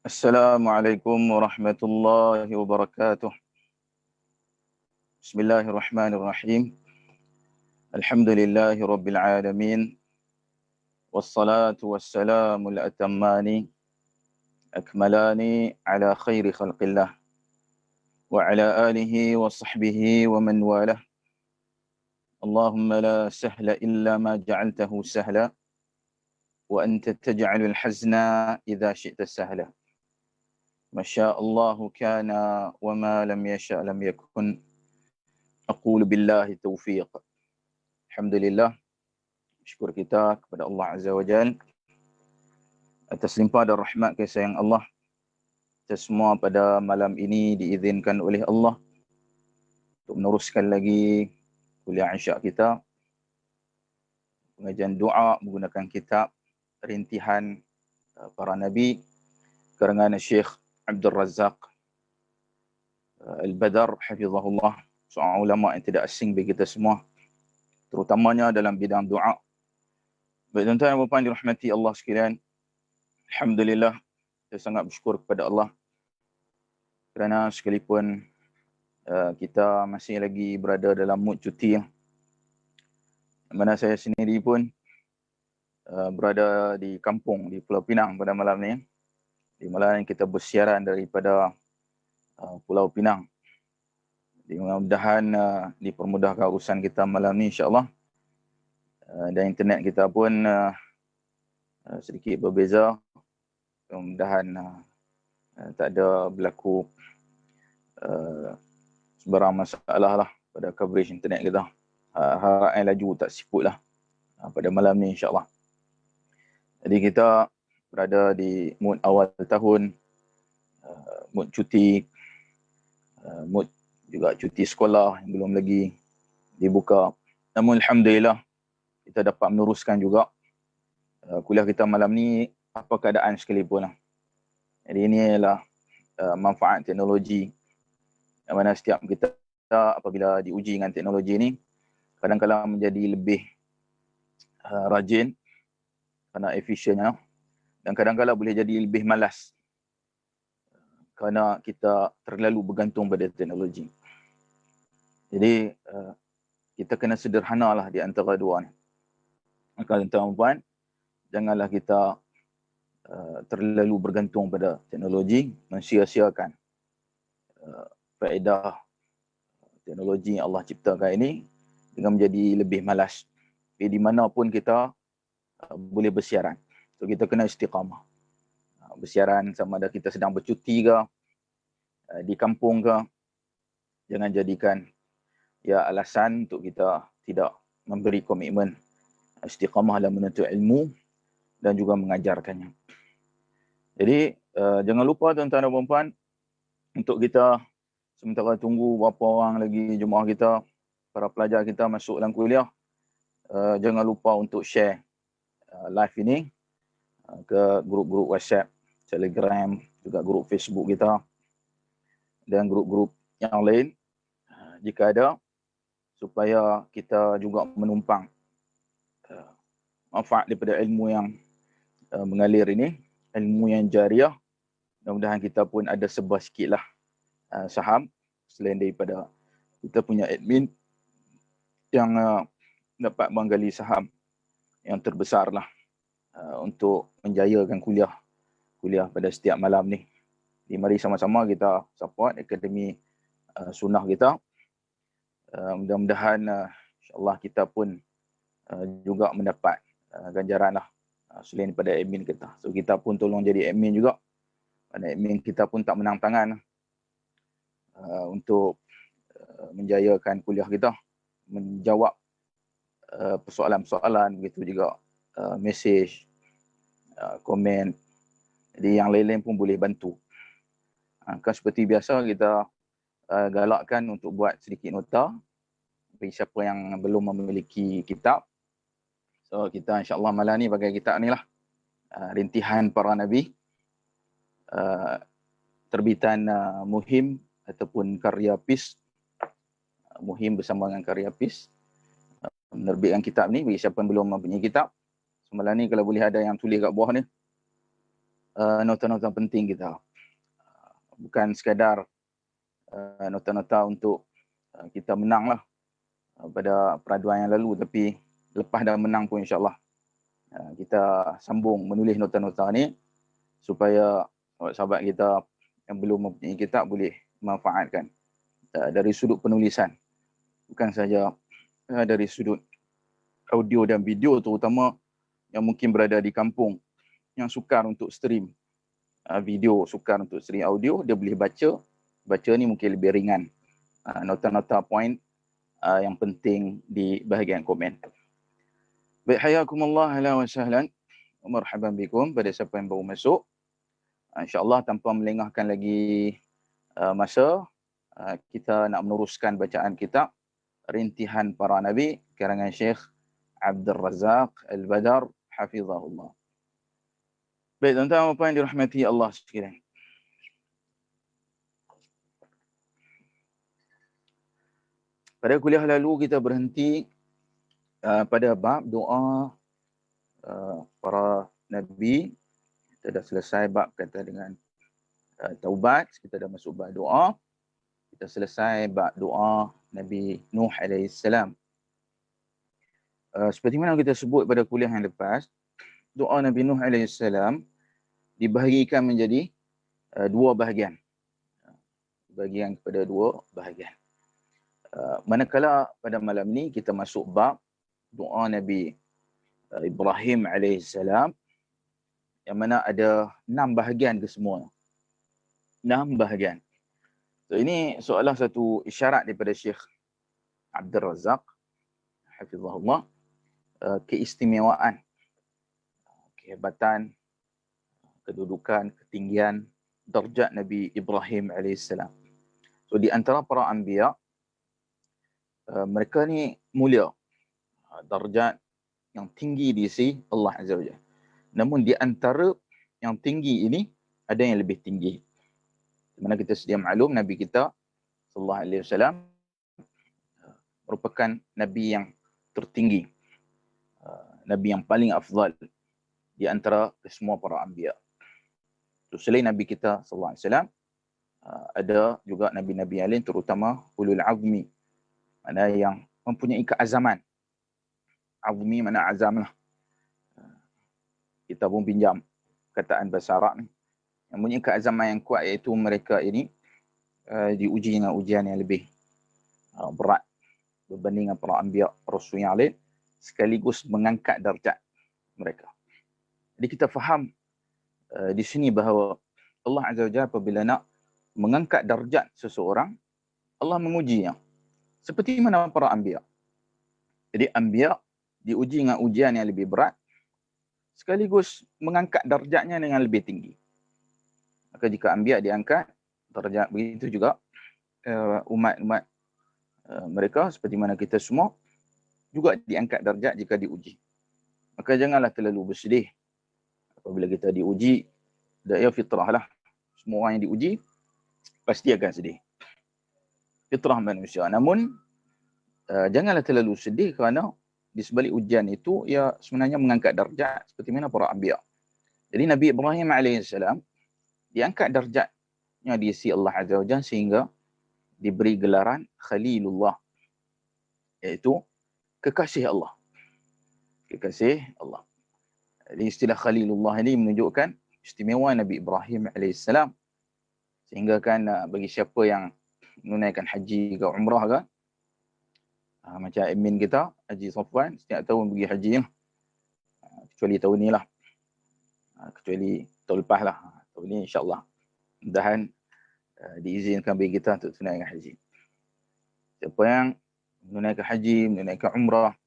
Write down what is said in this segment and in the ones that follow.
Assalamualaikum warahmatullahi wabarakatuh. Bismillahirrahmanirrahim. Alhamdulillahi rabbil alamin. Wassalatu wassalamu al-atammani akmalani ala khairi khalqillah wa ala alihi wa sahbihi wa man walah. Allahumma la sahla illa ma ja'altahu sahla wa anta taj'alul hazna idza syi'ta sahla. Masyaallahu kana wa ma lam yasha' lam yakun. Aqulu billahi taufiq. Alhamdulillah, syukur kita kepada Allah Azza wa Jal atas limpah dan rahmat kasih sayang Allah. Kita semua pada malam ini diizinkan oleh Allah untuk meneruskan lagi kuliah Isya kita, pengajian doa menggunakan kitab Rintihan Para Nabi karangan Syekh Abdul Razak Al-Badar hafizahullah, seorang ulama yang tidak asing bagi kita semua, terutamanya dalam bidang doa. Baik tuan-tuan dan puan dirahmati Allah sekalian, alhamdulillah, saya sangat bersyukur kepada Allah kerana sekalipun kita masih lagi berada dalam mood cuti, mana saya sendiri pun berada di kampung di Pulau Pinang pada malam ni, di malam kita bersiaran daripada Pulau Pinang. Mudah-mudahan dipermudahkan urusan kita malam ni insya-Allah. Dan internet kita pun sedikit berbeza. Mudah-mudahan tak ada berlaku sebarang masalah lah pada coverage internet kita. Harap laju tak siput lah pada malam ni insya-Allah. Jadi kita berada di mood awal tahun, mood cuti, mood juga cuti sekolah yang belum lagi dibuka. Namun alhamdulillah kita dapat meneruskan juga kuliah kita malam ni apa keadaan sekalipun lah. Jadi ini adalah manfaat teknologi, yang mana setiap kita apabila diuji dengan teknologi ni kadang-kadang menjadi lebih rajin kerana efisiennya, dan kadang-kadang boleh jadi lebih malas kerana kita terlalu bergantung pada teknologi. Jadi kita kena sederhanalah di antara dua ni. Maka tuan-tuan, janganlah kita terlalu bergantung pada teknologi, mensia-siakan faedah teknologi yang Allah ciptakan ini dengan menjadi lebih malas. Di mana pun kita boleh bersiaran. So kita kena istiqamah. Bersiaran sama ada kita sedang bercuti ke, di kampung ke, jangan jadikan alasan untuk kita tidak memberi komitmen istiqamah dalam menuntut ilmu dan juga mengajarkannya. Jadi jangan lupa tuan-tuan dan puan-puan, untuk kita sementara tunggu berapa orang lagi jemaah kita, para pelajar kita masuk dalam kuliah, jangan lupa untuk share live ini ke grup-grup WhatsApp, Telegram, juga grup Facebook kita dan grup-grup yang lain jika ada, supaya kita juga menumpang manfaat daripada ilmu yang mengalir ini, ilmu yang jariah. Mudah-mudahan kita pun ada sebuah sikitlah saham, selain daripada kita punya admin yang dapat menggali saham yang terbesar lah untuk menjayakan kuliah pada setiap malam ni. Jadi mari sama-sama kita support Akademi Sunnah kita. Mudah-mudahan insya-Allah kita pun juga mendapat ganjaran lah selain daripada admin kita. So kita pun tolong jadi admin juga. Kerana admin kita pun tak menang tangan untuk menjayakan kuliah kita, menjawab persoalan-persoalan, begitu juga mesej, komen. Jadi yang lain-lain pun boleh bantu. Kan seperti biasa kita galakkan untuk buat sedikit nota bagi siapa yang belum memiliki kitab. So kita insya-Allah malam ni bagi kitab ni lah, Rintihan Para Nabi, terbitan Muhim ataupun karya PIS. Muhim bersama dengan karya PIS menerbitkan kitab ni bagi siapa yang belum mempunyai kitab. Semalam ni kalau boleh ada yang tulis kat bawah ni, nota-nota penting kita. Bukan sekadar nota-nota untuk kita menang lah pada peraduan yang lalu, tapi lepas dah menang pun insyaAllah kita sambung menulis nota-nota ni supaya sahabat kita yang belum mempunyai kitab boleh manfaatkan dari sudut penulisan, bukan saja dari sudut audio dan video, terutama yang mungkin berada di kampung yang sukar untuk stream video, sukar untuk stream audio, dia boleh baca ni mungkin lebih ringan. Nota-nota point yang penting di bahagian komen. Baik, hayakumullah, ahlan wa sahlan wa marhaban bikum pada siapa yang baru masuk. InsyaAllah tanpa melengahkan lagi masa, kita nak meneruskan bacaan kitab Rintihan Para Nabi karangan Syekh Abdul Razak Al-Badar hafizahullah. Baik, tuan-tuan apa yang dirahmati Allah sekalian. Pada kuliah lalu kita berhenti pada bab doa para Nabi. Kita dah selesai bab kata dengan taubat, kita dah masuk bab doa. Kita selesai bab doa Nabi Nuh alaihissalam. Seperti mana kita sebut pada kuliah yang lepas, doa Nabi Nuh alaihissalam dibahagikan menjadi dua bahagian. Bahagian kepada dua bahagian. Manakala pada malam ni kita masuk bab doa Nabi Ibrahim alaihissalam, yang mana ada 6 bahagian ke semua. 6 bahagian. So ini seolah satu isyarat daripada Syekh Abdul Razak hafizahullah, keistimewaan, kehebatan, kedudukan, ketinggian darjat Nabi Ibrahim alaihissalam. So di antara para anbiya, mereka ni mulia, darjat yang tinggi di sisi Allah Azza wa Jalla. Namun di antara yang tinggi ini ada yang lebih tinggi. Di mana kita sedia maklum Nabi kita sallallahu alaihi wasallam merupakan nabi yang tertinggi, nabi yang paling afdal di antara semua para anbiya. Selain Nabi kita sallallahu alaihi wasallam, ada juga nabi-nabi lain, terutama ulul azmi, mana yang mempunyai keazaman. Azmi mana azam lah. Kita pun pinjam kataan bahasa Arab ni. Yang mempunyai keazaman yang kuat, iaitu mereka ini diuji dengan ujian yang lebih berat berbanding dengan para anbiya rasul yang lain, sekaligus mengangkat darjat mereka. Jadi kita faham di sini bahawa Allah Azza wa Jalla apabila nak mengangkat darjat seseorang, Allah mengujinya seperti mana para anbiya. Jadi anbiya diuji dengan ujian yang lebih berat, sekaligus mengangkat darjatnya dengan lebih tinggi. Maka jika anbiya diangkat darjat, begitu juga umat-umat mereka seperti mana kita semua juga diangkat darjat jika diuji. Maka janganlah terlalu bersedih apabila kita diuji. Ya fitrah lah. Semua orang yang diuji pasti akan sedih. Fitrah manusia. Namun janganlah terlalu sedih kerana di sebalik ujian itu ia sebenarnya mengangkat darjat seperti mana para anbiya. Jadi Nabi Ibrahim alaihissalam diangkat darjatnya di sisi Allah Azza wa Jalla sehingga diberi gelaran Khalilullah, iaitu kekasih Allah. Kekasih Allah. Jadi istilah Khalilullah ini menunjukkan istimewa Nabi Ibrahim alaihissalam, sehingga kan bagi siapa yang menunaikan haji ke umrah ke, macam admin kita Haji Safwan setiap tahun pergi haji, kecuali tahun ni lah, kecuali tahun lepas lah. Tahun ni insyaAllah mudahan diizinkan bagi kita untuk tunaikan haji. Siapa yang menunaikan haji, menunaikan umrah,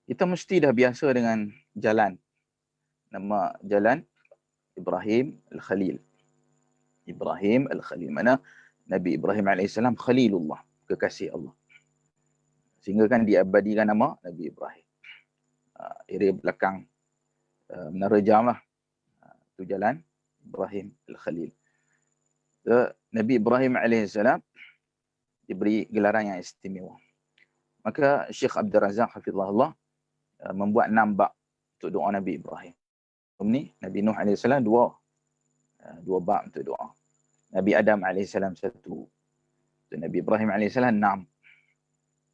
kita mesti dah biasa dengan jalan, nama jalan Ibrahim Al-Khalil. Ibrahim Al-Khalil, mana Nabi Ibrahim AS Khalilullah, kekasih Allah. Sehingga kan diabadikan nama Nabi Ibrahim. Area belakang Menara Jam lah. Itu jalan Ibrahim Al-Khalil. So, Nabi Ibrahim AS diberi gelaran yang istimewa. Maka Syekh Abdul Razak hafizahullah membuat 6 bab untuk doa Nabi Ibrahim. Ini Nabi Nuh AS 2, 2 bab untuk doa. Nabi Adam AS 1. Nabi Ibrahim AS 6.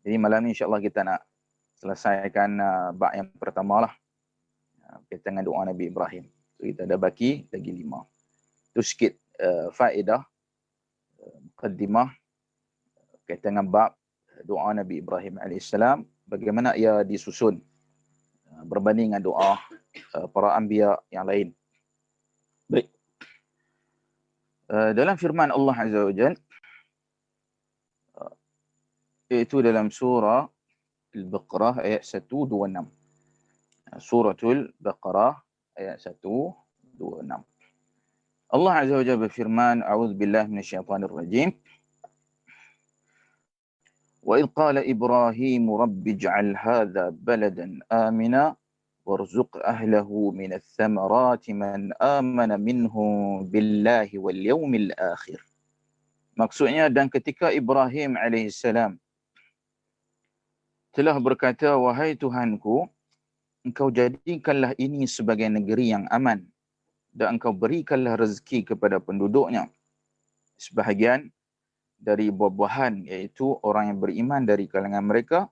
Jadi malam ni insyaAllah kita nak selesaikan bab yang pertama lah. Berkaitan dengan doa Nabi Ibrahim. So, kita dah baki lagi 5. Itu sikit faedah, mukaddimah berkaitan dengan bab doa Nabi Ibrahim AS. Bagaimana ia disusun berbanding dengan doa para anbiya yang lain. Baik. Dalam firman Allah Azza wa Jalla, iaitu dalam surah Al-Baqarah ayat 126. Suratul Baqarah ayat 126. Allah Azza wa Jalla berfirman, A'udzubillahi minasyaitanir rajim. Wa idh qala Ibrahim rabbi ij'al hadha baladan amina warzuq ahlahu minats thamarati man amana minhum billahi wal yawmil akhir. Maksudnya, dan ketika Ibrahim alaihissalam telah berkata, wahai Tuhanku, engkau jadikanlah ini sebagai negeri yang aman dan engkau berikanlah rezeki kepada penduduknya sebahagian dari buah-buahan, iaitu orang yang beriman dari kalangan mereka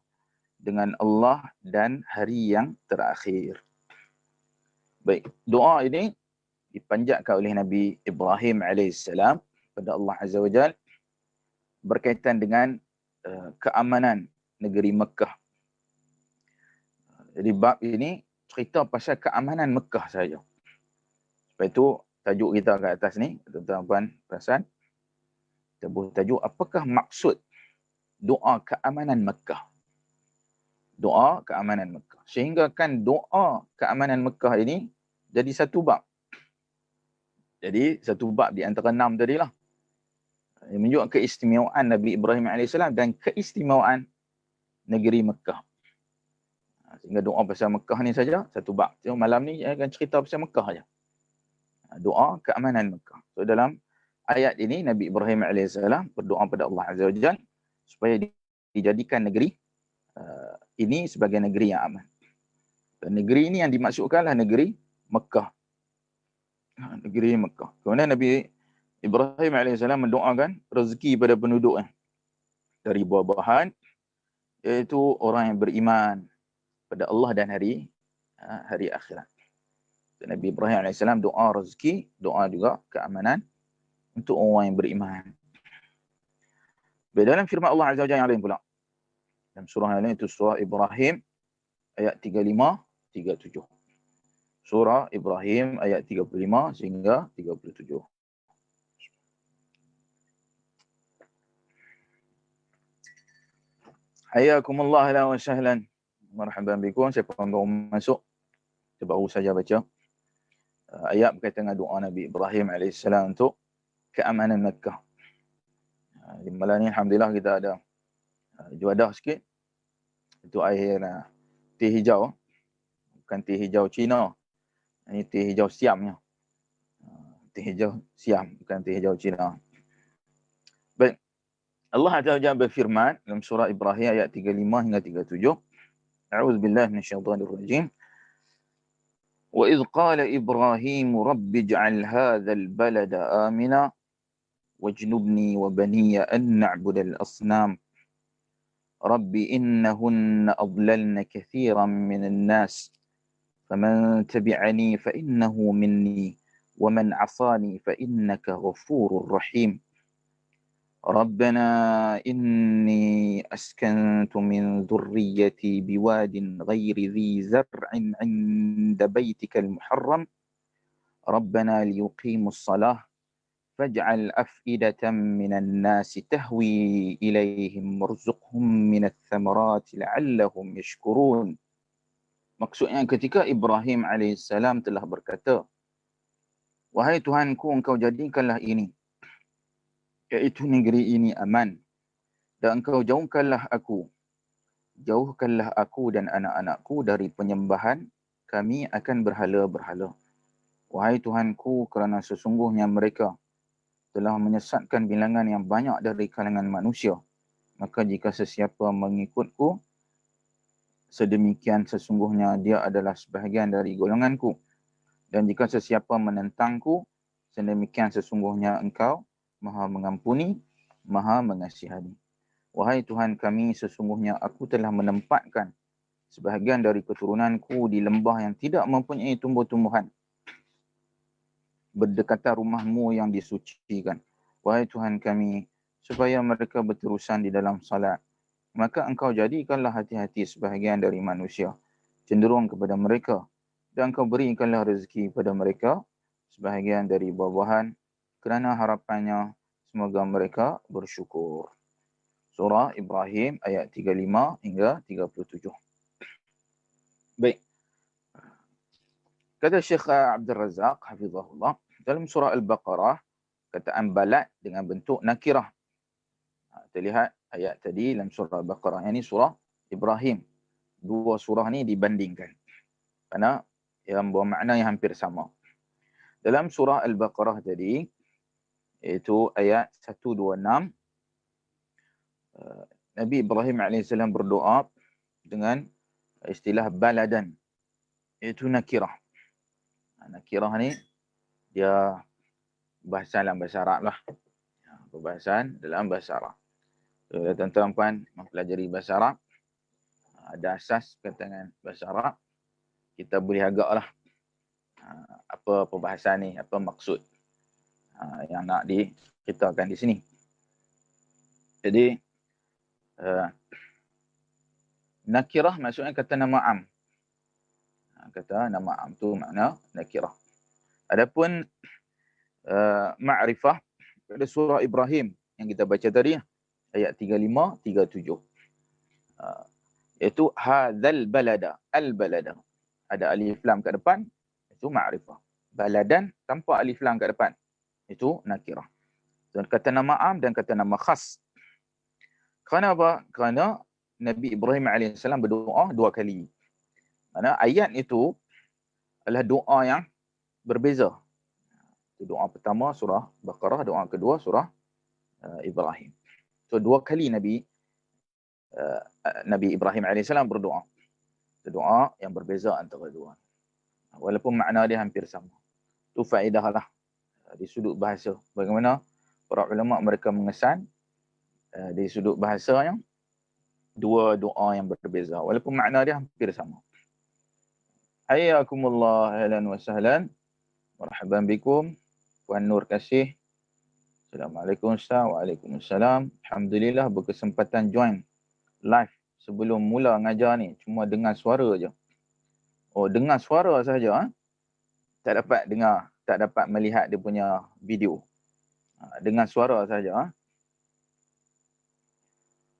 dengan Allah dan hari yang terakhir. Baik, doa ini dipanjatkan oleh Nabi Ibrahim AS pada Allah Azza wa Jalla berkaitan dengan keamanan negeri Mekah. Jadi bab ini cerita pasal keamanan Mekah saja. Sebab itu tajuk kita kat atas ni, tuan-tuan perasan, kita buat tajuk apakah maksud doa keamanan Mekah. Doa keamanan Mekah. Sehingga kan doa keamanan Mekah ini jadi satu bab. Jadi satu bab di antara 6 tadilah. Ia menunjukkan keistimewaan Nabi Ibrahim AS dan keistimewaan negeri Mekah. Sehingga doa pasal Mekah ni saja satu bab. So, malam ni saya akan cerita pasal Mekah saja. Doa keamanan Mekah. So dalam ayat ini Nabi Ibrahim AS berdoa pada Allah Azza wa Jalla supaya dijadikan negeri ini sebagai negeri yang aman. Dan negeri ini yang dimaksudkanlah negeri Mekah. Negeri Mekah. Kemudian Nabi Ibrahim AS mendoakan rezeki pada penduduknya dari buah-buahan, iaitu orang yang beriman pada Allah dan hari akhirat. Dan Nabi Ibrahim AS doa rezeki, doa juga keamanan untuk orang yang beriman. Dalam firman Allah Azza wa Jalla yang lain pula, dalam surah yang lain, itu surah Ibrahim ayat 35-37. Surah Ibrahim ayat 35 sehingga 37. Hayakumullah ahlan wa sahlan. Marhaban bikum. Siapa yang baru masuk, kita baru saja baca ayat berkaitan dengan doa Nabi Ibrahim AS untuk keamanan Mekah. Di malam ni alhamdulillah kita ada juadah sikit. Itu air teh hijau. Bukan teh hijau Cina. Ini teh hijau Siamnya. Teh hijau Siam, bukan teh hijau Cina. Baik. Allah Azza wa Jalla berfirman dalam surah Ibrahim ayat 35 hingga 37. A'udzubillahi minasyaitanir rajim. Wa idh qala Ibrahim rabbi ij'al hadzal balada amina wajnubni wa baniya an na'budal asnam. Rabbi innahunna adlalna katsiran minan nas. فمن تبعني فإنه مني ومن عصاني فإنك غفور رحيم ربنا إني أسكنت من ذريتي بواد غير ذي زرع عند بيتك المحرم ربنا ليقيموا الصلاة فاجعل أفئدة من الناس تهوي إليهم وارزقهم من الثمرات لعلهم يشكرون. Maksudnya ketika Ibrahim AS telah berkata, wahai Tuhanku, engkau jadikanlah ini, iaitu negeri ini aman, dan engkau jauhkanlah aku dan anak-anakku dari penyembahan kami akan berhala-berhala. Wahai Tuhanku, kerana sesungguhnya mereka telah menyesatkan bilangan yang banyak dari kalangan manusia, maka jika sesiapa mengikutku, sedemikian sesungguhnya dia adalah sebahagian dari golonganku. Dan jika sesiapa menentangku, sedemikian sesungguhnya Engkau Maha mengampuni, Maha mengasihani. Wahai Tuhan kami, sesungguhnya aku telah menempatkan sebahagian dari keturunanku di lembah yang tidak mempunyai tumbuh-tumbuhan, berdekatan rumahmu yang disucikan. Wahai Tuhan kami, supaya mereka berterusan di dalam salat, maka Engkau jadikanlah hati-hati sebahagian dari manusia cenderung kepada mereka, dan Engkau berikanlah rezeki pada mereka sebahagian dari buah-buahan, kerana harapannya semoga mereka bersyukur. Surah Ibrahim ayat 35 hingga 37. Baik. Kata Syekh Abdul Razak hafizahullah, dalam surah Al-Baqarah kataan balad dengan bentuk nakirah. Kita lihat ayat tadi dalam surah Al-Baqarah, ini surah Ibrahim. Dua surah ni dibandingkan kerana yang bermakna yang hampir sama. Dalam surah Al-Baqarah tadi, iaitu ayat 126, Nabi Ibrahim AS berdoa dengan istilah baladan, iaitu nakirah. Nakirah ni dia bahasan dalam bahasa Arab lah. Perbahasan dalam bahasa Arab. So, tuan-tuan puan mempelajari bahasa Arab, ada asas perkataan bahasa Arab, kita boleh agaklah apa perbahasan ni, apa maksud yang nak diceritakan di sini. Jadi nakirah maksudnya kata nama am. Kata nama am tu makna nakirah. Adapun ma'rifah pada surah Ibrahim yang kita baca tadi ayat 35 37. Iaitu hadzal balada, al balada. Ada alif lam kat depan, itu ma'rifah. Baladan tanpa alif lam kat depan, itu nakirah. Dan kata nama am dan kata nama khas. Kerana apa? Kerana Nabi Ibrahim AS berdoa dua kali. Mana ayat itu adalah doa yang berbeza. Doa pertama surah Baqarah, doa kedua surah Ibrahim. So dua kali Nabi Ibrahim AS berdoa. Doa yang berbeza antara dua. Walaupun makna dia hampir sama. Itu faedah lah di sudut bahasa. Bagaimana para ulama mereka mengesan di sudut bahasa yang dua doa yang berbeza. Walaupun makna dia hampir sama. Hayyakumullah ahlan wa sahlan. Marhaban bikum. Puan Nur Kasih. Assalamualaikum Ustaz. Waalaikumsalam. Alhamdulillah berkesempatan join live sebelum mula ngajar ni. Cuma dengar suara je. Oh, dengar suara saja. Tak dapat dengar. Tak dapat melihat dia punya video. Dengar suara saja.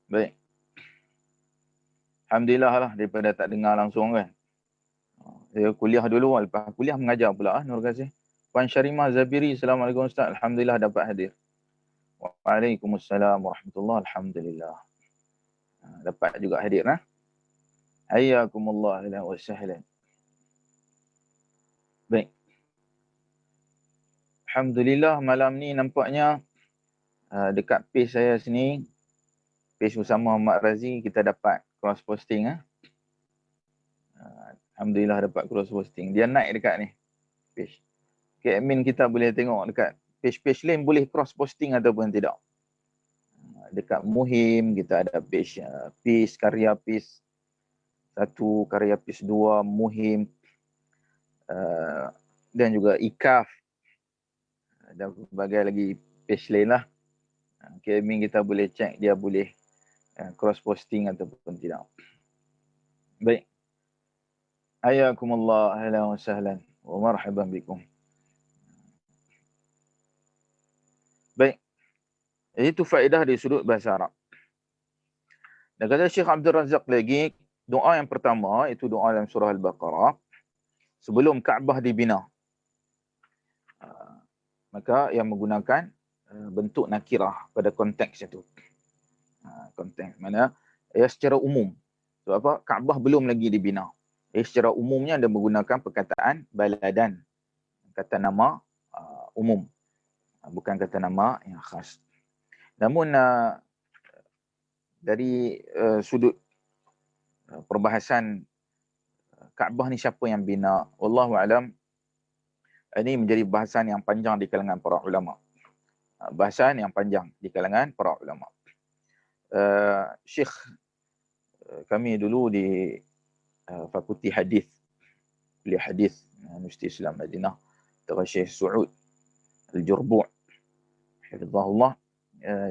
Baik. Alhamdulillah lah daripada tak dengar langsung kan. Saya kuliah dulu. Lepas kuliah mengajar pula. Nur Kasih. Puan Syarimah Zabiri. Assalamualaikum Ustaz. Alhamdulillah dapat hadir. Waalaikumsalam warahmatullahi. Alhamdulillah. Dapat juga hadir. Hayyakumullah wa sahlan. Baik. Alhamdulillah malam ni nampaknya dekat page saya sini, page bersama Mak Razi, kita dapat cross posting. Alhamdulillah dapat cross posting. Dia naik dekat ni page. Okay, admin kita boleh tengok dekat page-page lain boleh cross posting ataupun tidak. Dekat Muhim kita ada page PIS, karya PIS 1, karya PIS 2, Muhim, dan juga IKAF dan berbagai lagi page lain lah. Okay, admin kita boleh check dia boleh cross posting ataupun tidak. Baik. Hayyakumullah ahlan wa sahlan wa marhaban bikum. Baik. Itu faedah di sudut bahasa Arab. Dan kata Syekh Abdul Razak lagi, doa yang pertama itu doa dalam surah Al-Baqarah sebelum Kaabah dibina. Maka yang menggunakan bentuk nakirah pada konteks itu. Konteks mana ya secara umum. Sebab apa? Kaabah belum lagi dibina. Secara umumnya dia menggunakan perkataan baladan. Kata nama umum. Bukan kata nama yang khas. Namun dari sudut perbahasan Kaabah ni siapa yang bina? Wallahu alam. Ini menjadi bahasan yang panjang di kalangan para ulama. Bahasan yang panjang di kalangan para ulama. Syekh kami dulu di Fakulti Hadis, kuliah hadis Universiti Islam Madinah, Dr. Syekh Suud Al-Jurbu' hafizahullah,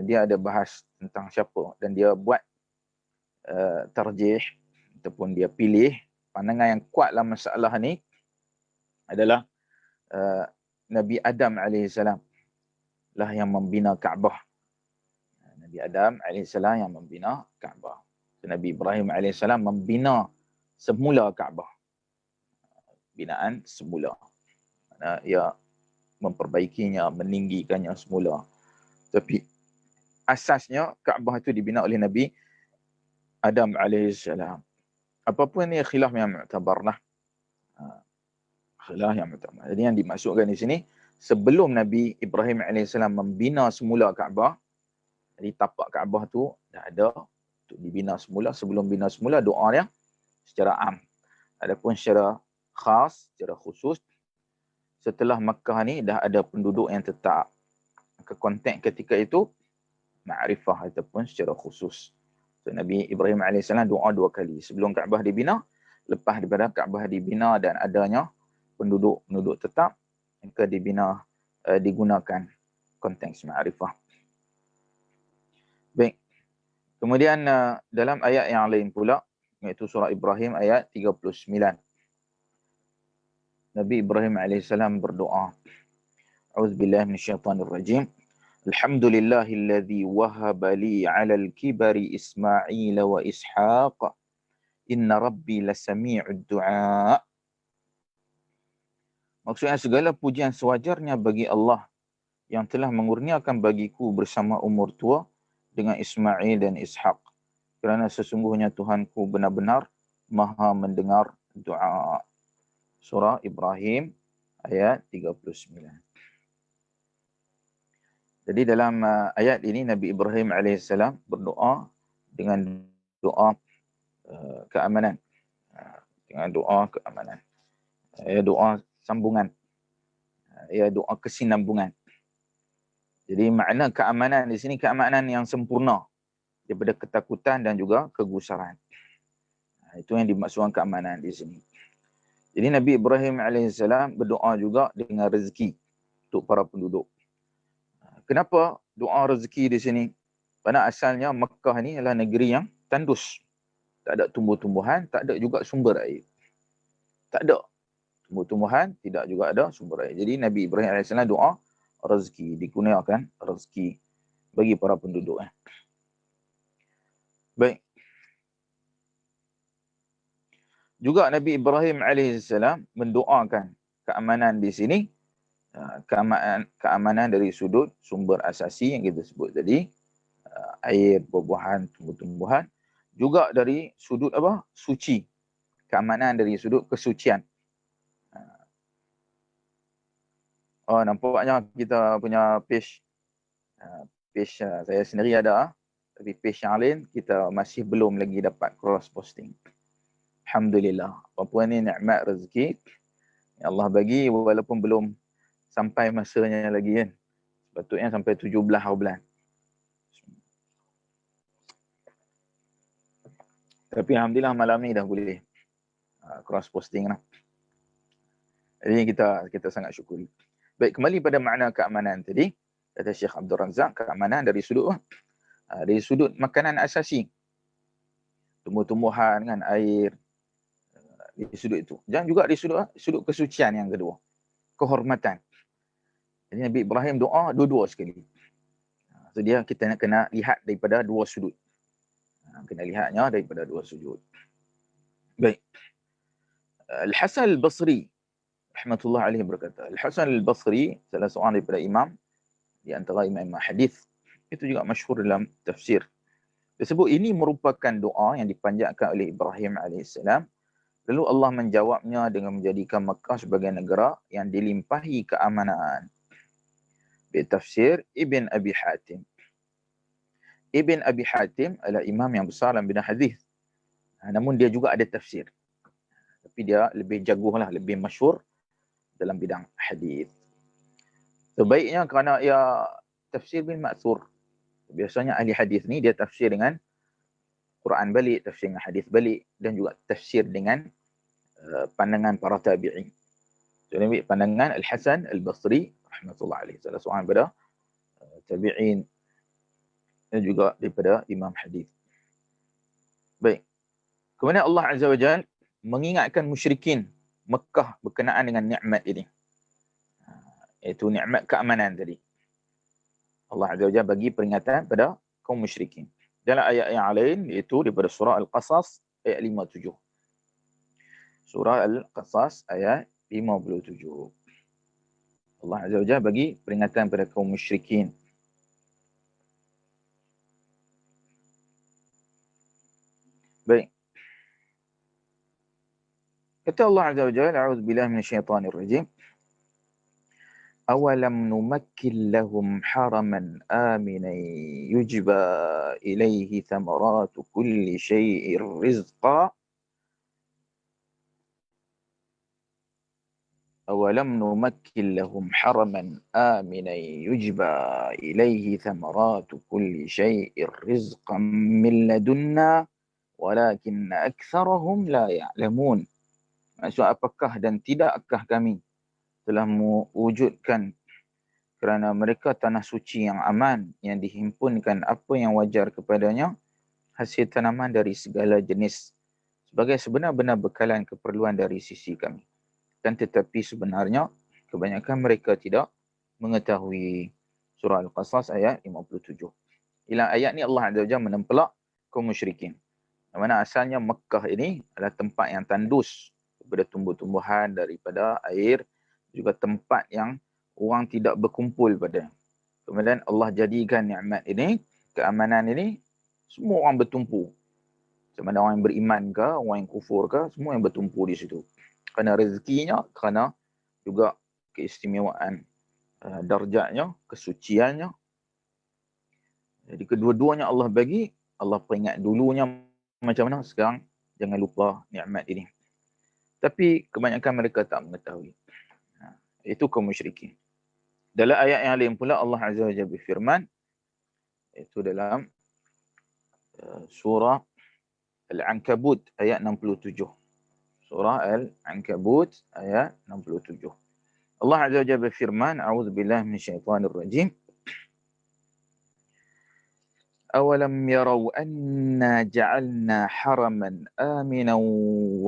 dia ada bahas tentang siapa dan dia buat tarjih ataupun dia pilih pandangan yang kuat dalam masalah ni adalah Nabi Adam alaihissalam lah yang membina Kaabah. Nabi Adam alaihissalam yang membina Kaabah. Nabi Ibrahim alaihissalam membina semula Kaabah. Binaan semula. Ia memperbaikinya, meninggikannya semula. Tapi asasnya Kaabah itu dibina oleh Nabi Adam alaihissalam. Apapun ni khilaf yang mu'tabar lah. Khilaf yang mu'tabar. Jadi yang dimaksudkan di sini, sebelum Nabi Ibrahim alaihissalam membina semula Kaabah, jadi tapak Kaabah tu dah ada untuk dibina semula. Sebelum bina semula, doa dia secara am. Adapun secara khas, secara khusus, setelah Makkah ni dah ada penduduk yang tetap. Maka konteks ketika itu, ma'rifah ataupun secara khusus. So, Nabi Ibrahim AS doa 2 kali. Sebelum Kaabah dibina, lepas daripada Kaabah dibina dan adanya penduduk tetap, maka digunakan konteks ma'rifah. Baik. Kemudian dalam ayat yang lain pula, iaitu surah Ibrahim ayat 39. Nabi Ibrahim AS berdoa. A'udzubillahi minasyaitanirrajim. Alhamdulillahilladzi wahaba li 'alal kibari Ismail wa Ishaq. Inna rabbi lasami'ud du'a. Maksudnya segala pujian sewajarnya bagi Allah yang telah mengurniakan bagiku bersama umur tua dengan Ismail dan Ishaq. Kerana sesungguhnya Tuhanku benar-benar maha mendengar doa. Surah Ibrahim ayat 39. Jadi dalam ayat ini Nabi Ibrahim AS berdoa dengan doa keamanan. Dengan doa keamanan. Doa sambungan. Doa kesinambungan. Jadi makna keamanan di sini keamanan yang sempurna daripada ketakutan dan juga kegusaran. Itu yang dimaksudkan keamanan di sini. Jadi Nabi Ibrahim AS berdoa juga dengan rezeki untuk para penduduk. Kenapa doa rezeki di sini? Pada asalnya Makkah ni adalah negeri yang tandus. Tak ada tumbuh-tumbuhan, tak ada juga sumber air. Tak ada tumbuh-tumbuhan, tidak juga ada sumber air. Jadi Nabi Ibrahim AS doa rezeki, dikurniakan rezeki bagi para penduduk. Baik. Juga Nabi Ibrahim AS mendoakan keamanan di sini, keamanan dari sudut sumber asasi yang kita sebut tadi, air, buah-buahan, tumbuh-tumbuhan, juga dari sudut apa? Suci. Keamanan dari sudut kesucian. Oh, nampaknya kita punya page saya sendiri ada, tapi page yang lain kita masih belum lagi dapat cross posting. Alhamdulillah. Apa ni nikmat rezeki yang Allah bagi walaupun belum sampai masanya lagi kan. Sepatutnya sampai 17 bulan. Tapi alhamdulillah malam ni dah boleh cross posting lah. Jadi kita sangat syukuri. Baik, kembali pada makna keamanan tadi. Kata Syekh Abdul Razak, keamanan dari sudut makanan asasi. Tumbuh-tumbuhan dengan air, di sudut itu. Dan juga di sudut kesucian yang kedua. Kehormatan. Jadi Nabi Ibrahim doa dua-dua sekali. So kita nak kena lihat daripada dua sudut. Kena lihatnya daripada dua sudut. Baik. Al-Hasan Al-Basri rahmatullah alaihi berkata, Al-Hasan Al-Basri salah seorang daripada imam di antara imam hadis, itu juga masyhur dalam tafsir. Disebut ini merupakan doa yang dipanjatkan oleh Ibrahim alaihissalam. Lalu Allah menjawabnya dengan menjadikan Makkah sebagai negara yang dilimpahi keamanan. Bitafsir Ibn Abi Hatim. Ibn Abi Hatim adalah imam yang besar dalam bidang hadis. Namun dia juga ada tafsir. Tapi dia lebih jagolah, lebih masyhur dalam bidang hadis. Sebaiknya kerana ia tafsir bil ma'thur. Biasanya ahli hadis ni dia tafsir dengan Quran balik, tafsir dengan hadis balik, dan juga tafsir dengan pandangan para tabi'in. Jadi ambil pandangan Al-Hasan Al-Basri rahmatullah alaih, salah seorang daripada tabi'in dan juga daripada imam hadis. Baik. Kemudian Allah Azza wa Jalla mengingatkan musyrikin Mekah berkenaan dengan nikmat ini. Iaitu nikmat keamanan tadi. Allah Azza wa Jalla bagi peringatan pada kaum musyrikin. Dalam ayat yang lain iaitu daripada surah Al-Qasas ayat 57. Surah Al-Qasas ayat 57. Allah Azza wa Jalla bagi peringatan pada kaum musyrikin. Baik. Kata Allah Azza wa Jalla, a'udzu billahi minasyaitonir rajim. Awalam numakkin lahum haraman aminan yujba ilaihi thamaratu kulli syai'ir rizqa. Awalam numakkin lahum haraman aminan yujba ilaihi thamaratu kulli syai'ir rizqan min ladunna walakinna aktsarahum la ya'lamun. Maksud, apakah dan tidakkah kami telah mewujudkan kerana mereka tanah suci yang aman, yang dihimpunkan apa yang wajar kepadanya, hasil tanaman dari segala jenis, sebagai sebenar-benar bekalan keperluan dari sisi kami. Dan tetapi sebenarnya kebanyakan mereka tidak mengetahui. Surah Al-Qasas ayat 57. Dalam ayat ni Allah Azza wa Jalla menempelak kaum musyrikin. Yang mana asalnya Mekah ini adalah tempat yang tandus daripada tumbuh-tumbuhan, daripada air, juga tempat yang orang tidak berkumpul pada. Kemudian Allah jadikan nikmat ini, keamanan ini, semua orang bertumpu. Sama ada orang yang beriman ke, orang yang kufur ke, semua yang bertumpu di situ. Kerana rezekinya, kerana juga keistimewaan darjatnya, kesuciannya. Jadi kedua-duanya Allah bagi, Allah peringat dulunya macam mana, sekarang jangan lupa nikmat ini. Tapi kebanyakan mereka tak mengetahui. Itu kaum musyrikin. Dalam ayat yang lain pula Allah Azza wa Jalla berfirman, itu dalam surah Al-Ankabut ayat 67. Surah Al-Ankabut ayat 67. Allah Azza wa Jalla berfirman, a'udzubillahi minasyaitonir rajim. أولم يروا أنا جعلنا حرما آمنا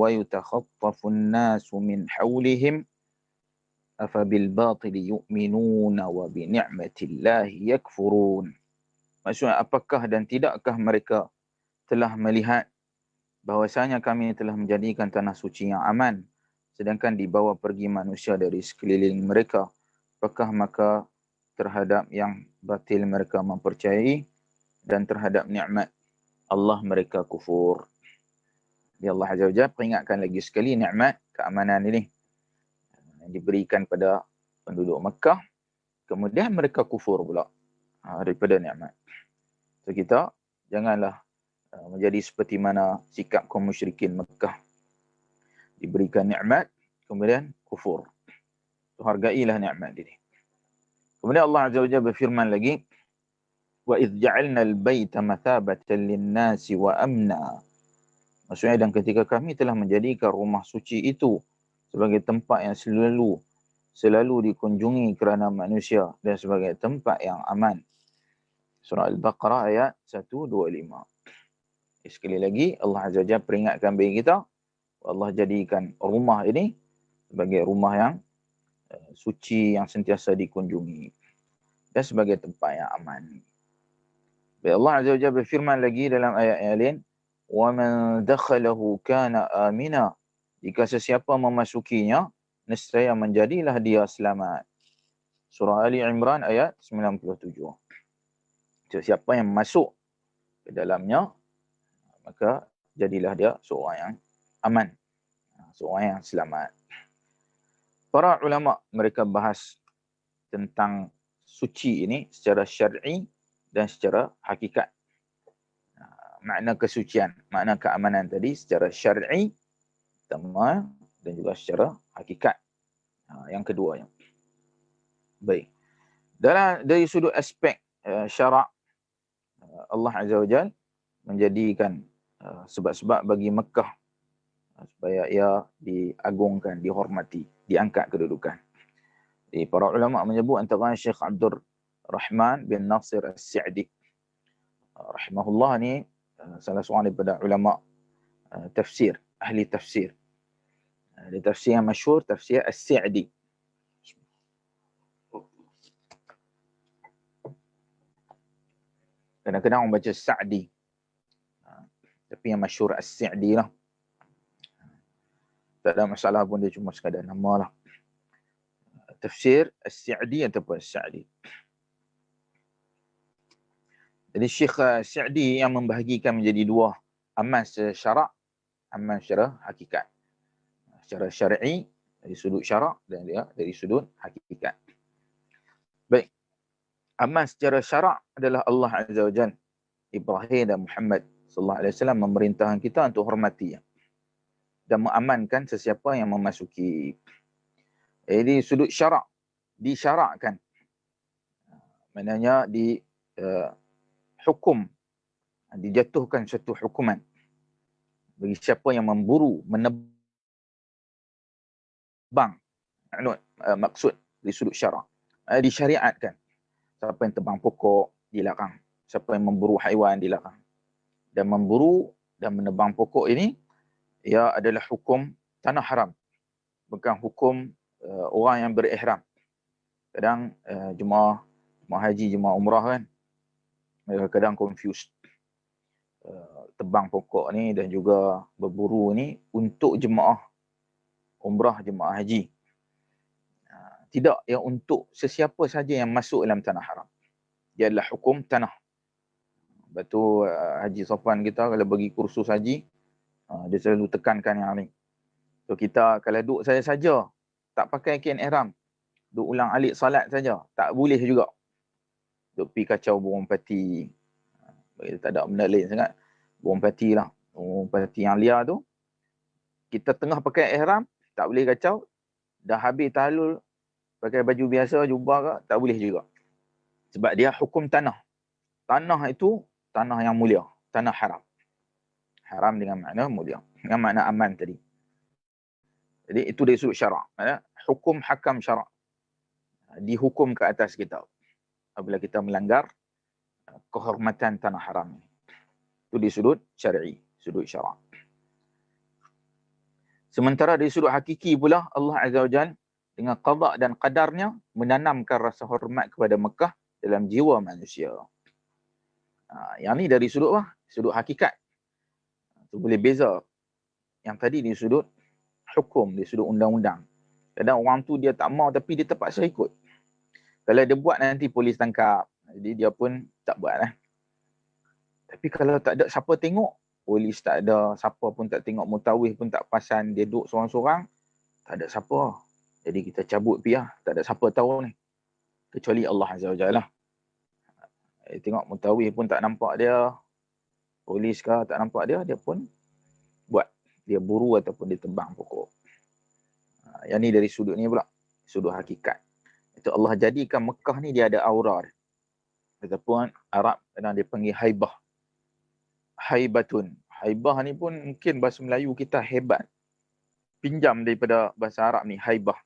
ويتخطف الناس من حولهم أفبالباطل يؤمنون وبنعمة الله يكفرون. Maksudnya, apakah dan tidakkah mereka telah melihat bahwasanya kami telah menjadikan tanah suci yang aman, sedangkan dibawa pergi manusia dari sekeliling mereka. Apakah maka terhadap yang batil mereka mempercayai, dan terhadap nikmat Allah mereka kufur. Ya, Allah Azza wa Jalla peringatkan lagi sekali nikmat keamanan ini yang diberikan pada penduduk Mekah, kemudian mereka kufur pula daripada nikmat. So kita janganlah menjadi seperti mana sikap kaum musyrikin Mekah. Diberikan nikmat, kemudian kufur. So, hargailah nikmat ini. Kemudian Allah Azza wa Jalla berfirman lagi, wa idh ja'alna al-baita mathabatan lin-nasi wa amna. Maksudnya, dan ketika kami telah menjadikan rumah suci itu sebagai tempat yang selalu dikunjungi kerana manusia, dan sebagai tempat yang aman. Surah Al-Baqarah ayat 125. Sekali lagi Allah Azza wa Jalla peringatkan bagi kita, Allah jadikan rumah ini sebagai rumah yang suci, yang sentiasa dikunjungi, dan sebagai tempat yang aman. Allah Azza wa Jalla berfirman lagi dalam ayat yang lain, wa man dakhalahu kana amina. Jika sesiapa memasukinya, nescaya menjadilah dia selamat. Surah Ali Imran ayat 97. Siapa yang masuk ke dalamnya, maka jadilah dia seorang yang aman, seorang yang selamat. Para ulama mereka bahas tentang suci ini secara syar'i dan secara hakikat. Makna kesucian, makna keamanan tadi secara syar'i pertama, dan juga secara hakikat. Yang keduanya. Baik. Dari sudut aspek syarak, Allah Azza wa Jalla menjadikan sebab-sebab bagi Mekah supaya ia diagungkan, dihormati, diangkat kedudukan. Jadi para ulama menyebut antara Syekh Abdul Rahman bin Nasir As-Sa'di rahimahullah ni salah seorang daripada ulama tafsir, ahli tafsir. Ada tafsir yang masyhur, tafsir As-Sa'di. Kadang-kadang orang baca Sa'di. Tapi yang masyhur As-Sa'di lah. Tak ada masalah pun, dia cuma sekadar nama lah. Tafsir As-Sa'di ataupun As-Sa'di. Jadi Syekh Sa'di yang membahagikan menjadi dua, aman secara syarak, aman secara hakikat. Secara syar'i dari sudut syarak dan dia dari sudut hakikat. Baik. Aman secara syarak adalah Allah Azza wa Jalla, Ibrahim dan Muhammad sallallahu alaihi wasallam memerintahkan kita untuk hormati dan mengamankan sesiapa yang memasuki. Jadi sudut syarak, disyarakkan. Maknanya hukum, dijatuhkan satu hukuman bagi siapa yang memburu, menebang, maksud di sudut syarak. Disyariatkan. Siapa yang tebang pokok dilarang. Siapa yang memburu haiwan dilarang. Dan memburu dan menebang pokok ini, ia adalah hukum tanah haram. Bukan hukum orang yang berihram. Kadang jemaah haji, jemaah umrah kan, mereka kadang confused. Tebang pokok ni dan juga berburu ni untuk jemaah umrah, jemaah haji. Tidak, yang untuk sesiapa saja yang masuk dalam tanah haram. Dia adalah hukum tanah. Sebab tu Haji Safwan kita kalau bagi kursus haji, dia selalu tekankan yang ni. So kita kalau duduk saja tak pakai kain ihram, duduk ulang alik salat saja, tak boleh juga. Duduk pergi kacau burung pati. Tak ada benda lain sangat. Burung pati lah. Burung pati yang liar tu, kita tengah pakai ihram, tak boleh kacau. Dah habis tahlul, pakai baju biasa, jubah ke, tak boleh juga. Sebab dia hukum tanah. Tanah itu tanah yang mulia. Tanah haram. Haram dengan makna mulia. Dengan makna aman tadi. Jadi itu dari sudut syarak. Hukum hakam syarak. Dihukum ke atas kita apabila kita melanggar kehormatan tanah haram. Itu di sudut syar'i, sudut syarak. Sementara dari sudut hakiki pula, Allah Azza wa Jalla dengan qada dan qadarnya menanamkan rasa hormat kepada Mekah dalam jiwa manusia. Yang ni dari sudut apa? Sudut hakikat. Itu boleh beza. Yang tadi di sudut hukum, di sudut undang-undang. Kadang orang tu dia tak mau tapi dia terpaksa ikut. Kalau dia buat nanti polis tangkap. Jadi dia pun tak buat lah. Tapi kalau tak ada siapa tengok, polis tak ada, siapa pun tak tengok, mutawif pun tak perasan, dia duduk seorang-seorang, tak ada siapa. Jadi kita cabut pergi lah. Tak ada siapa tahu ni. Kecuali Allah Azza wa Jalla. Tengok mutawif pun tak nampak dia. Polis ke tak nampak dia, dia pun buat. Dia buru ataupun dia tebang pokok. Yang ni dari sudut ni pula. Sudut hakikat. Itu Allah jadikan Mekah ni dia ada aura. Ataupun Arab kadang dia panggil haibah. Haibatun. Haibah ni pun mungkin bahasa Melayu kita hebat. Pinjam daripada bahasa Arab ni, haibah.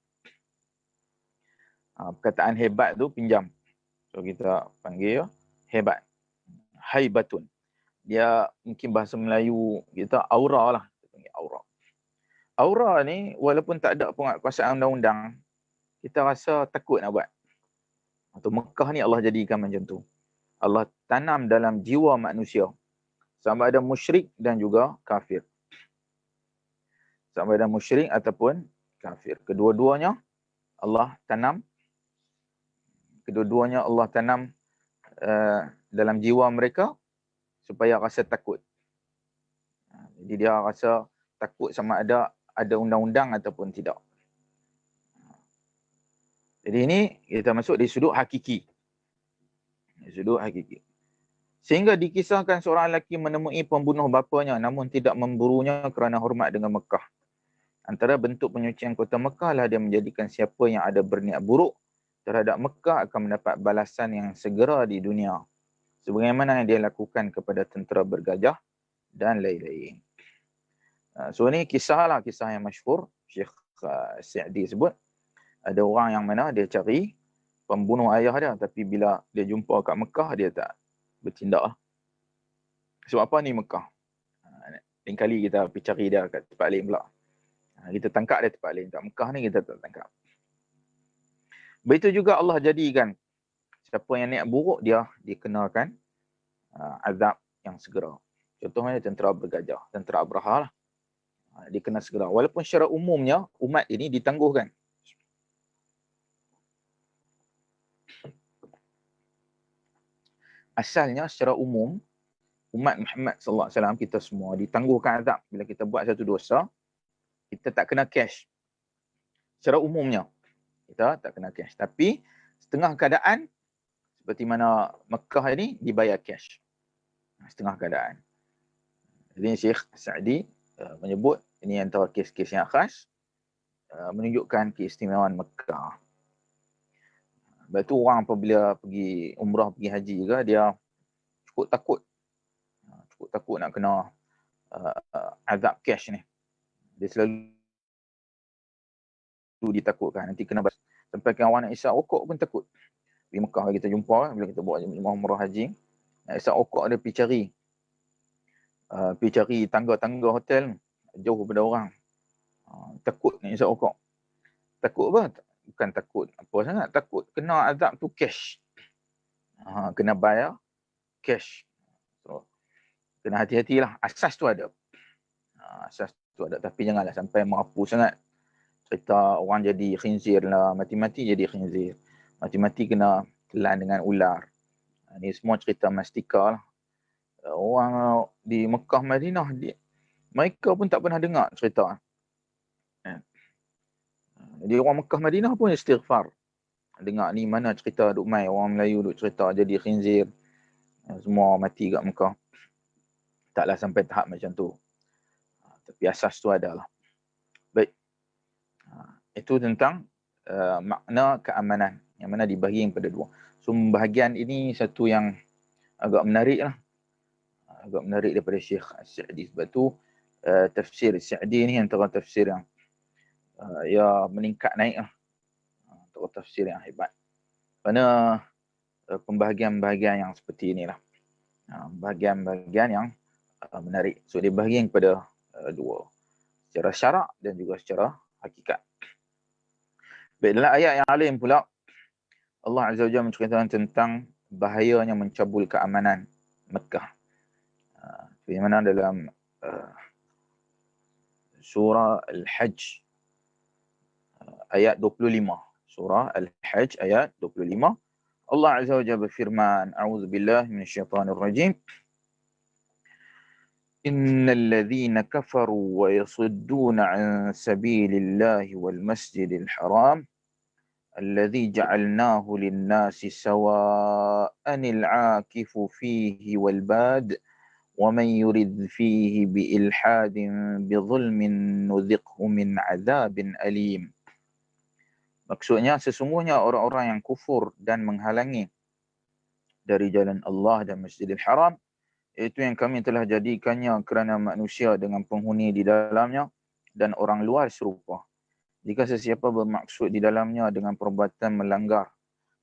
Perkataan hebat tu pinjam. So kita panggil hebat. Haibatun. Dia mungkin bahasa Melayu kita aura lah. Kita panggil aura. Aura ni walaupun tak ada penguatkuasaan undang-undang, kita rasa takut nak buat. Atau Mekah ni Allah jadikan macam tu. Allah tanam dalam jiwa manusia. Sama ada musyrik dan juga kafir. Sama ada musyrik ataupun kafir. Kedua-duanya Allah tanam dalam jiwa mereka supaya rasa takut. Jadi dia rasa takut sama ada undang-undang ataupun tidak. Jadi ini kita masuk di sudut hakiki. Sudut hakiki. Sehingga dikisahkan seorang lelaki menemui pembunuh bapanya namun tidak memburunya kerana hormat dengan Mekah. Antara bentuk penyucian kota Mekah lah dia menjadikan siapa yang ada berniat buruk terhadap Mekah akan mendapat balasan yang segera di dunia, sebagaimana yang dia lakukan kepada tentera bergajah dan lain-lain. So ni kisah yang masyhur. Syekh Sa'di sebut ada orang yang mana dia cari pembunuh ayah dia, tapi bila dia jumpa kat Mekah dia tak bertindak. Sebab apa ni Mekah? Lain kali kita pergi cari dia kat tempat lain pula. Kita tangkap dia tempat lain. Kat Mekah ni kita tak tangkap. Begitu juga Allah jadikan siapa yang niat buruk dia dikenakan azab yang segera. Contohnya tentera bergajah, tentera Abraha lah. Dia kena segera. Walaupun secara umumnya umat ini ditangguhkan. Asalnya secara umum umat Muhammad sallallahu alaihi wasallam kita semua ditangguhkan azab bila kita buat satu dosa, kita tak kena cash. Secara umumnya kita tak kena cash, tapi setengah keadaan seperti mana Mekah ini dibayar cash. Setengah keadaan. Jadi Syekh Sa'di menyebut ini antara kes-kes yang khas menunjukkan keistimewaan Mekah. Sebab tu orang apabila pergi umrah, pergi haji juga, dia cukup takut nak kena azab cash ni. Dia selalu ditakutkan nanti kena sampai kan orang nak isap rokok pun takut. Di Mekah kita jumpa bila kita buat umrah haji, nak isap rokok dia pergi cari tangga-tangga hotel jauh daripada orang. Takut nak isap rokok. Takut apa? Bukan takut apa sangat, takut kena azab tu cash. Kena bayar cash. So, kena hati-hatilah. Asas tu ada. Tapi janganlah sampai merapu sangat. Cerita orang jadi khinzir lah, mati-mati jadi khinzir. Mati-mati kena telan dengan ular. Ini semua cerita mastika lah. Orang di Mekah Madinah, mereka pun tak pernah dengar cerita. Jadi orang Mekah Madinah pun istighfar. Dengar ni mana cerita duk mai orang Melayu duk cerita jadi khinzir. Semua mati kat Mekah. Taklah sampai tahap macam tu. Tapi asas tu adalah. Baik. Itu tentang makna keamanan yang mana dibahagi kepada dua. So bahagian ini satu yang agak menarik lah. Agak menarik daripada Syekh Sa'di. Sebab tu tafsir Sa'di ni antara tafsir yang ya meningkat naik lah. Antara tafsir yang hebat. Kerana pembahagian-bahagian yang seperti inilah. Bahagian-bahagian yang menarik. So dia bahagian kepada dua. Secara syarak dan juga secara hakikat. Baik, dalam ayat yang lain pula Allah Azza wa Jalla menceritakan tentang bahayanya mencabul keamanan Mekah. Bagaimana dalam surah Al-Hajj ayat 25. Surah Al-Hajj ayat 25. Allah Azza wa Jalla berfirman, A'udzubillahi minasyaitanir rajim. Innal ladzina kafaru wa yasudduna 'an sabilillahi wal masjidil haram alladzi ja'alnahu lin-nasi sawa'anil 'akifu fihi wal bad wa man yurid fihi bi ilhadin bi dhulmin nudhiqhu min 'adzabin alim. Maksudnya sesungguhnya orang-orang yang kufur dan menghalangi dari jalan Allah dan Masjidil Haram, itu yang kami telah jadikannya kerana manusia dengan penghuni di dalamnya dan orang luar serupa. Jika sesiapa bermaksud di dalamnya dengan perbuatan melanggar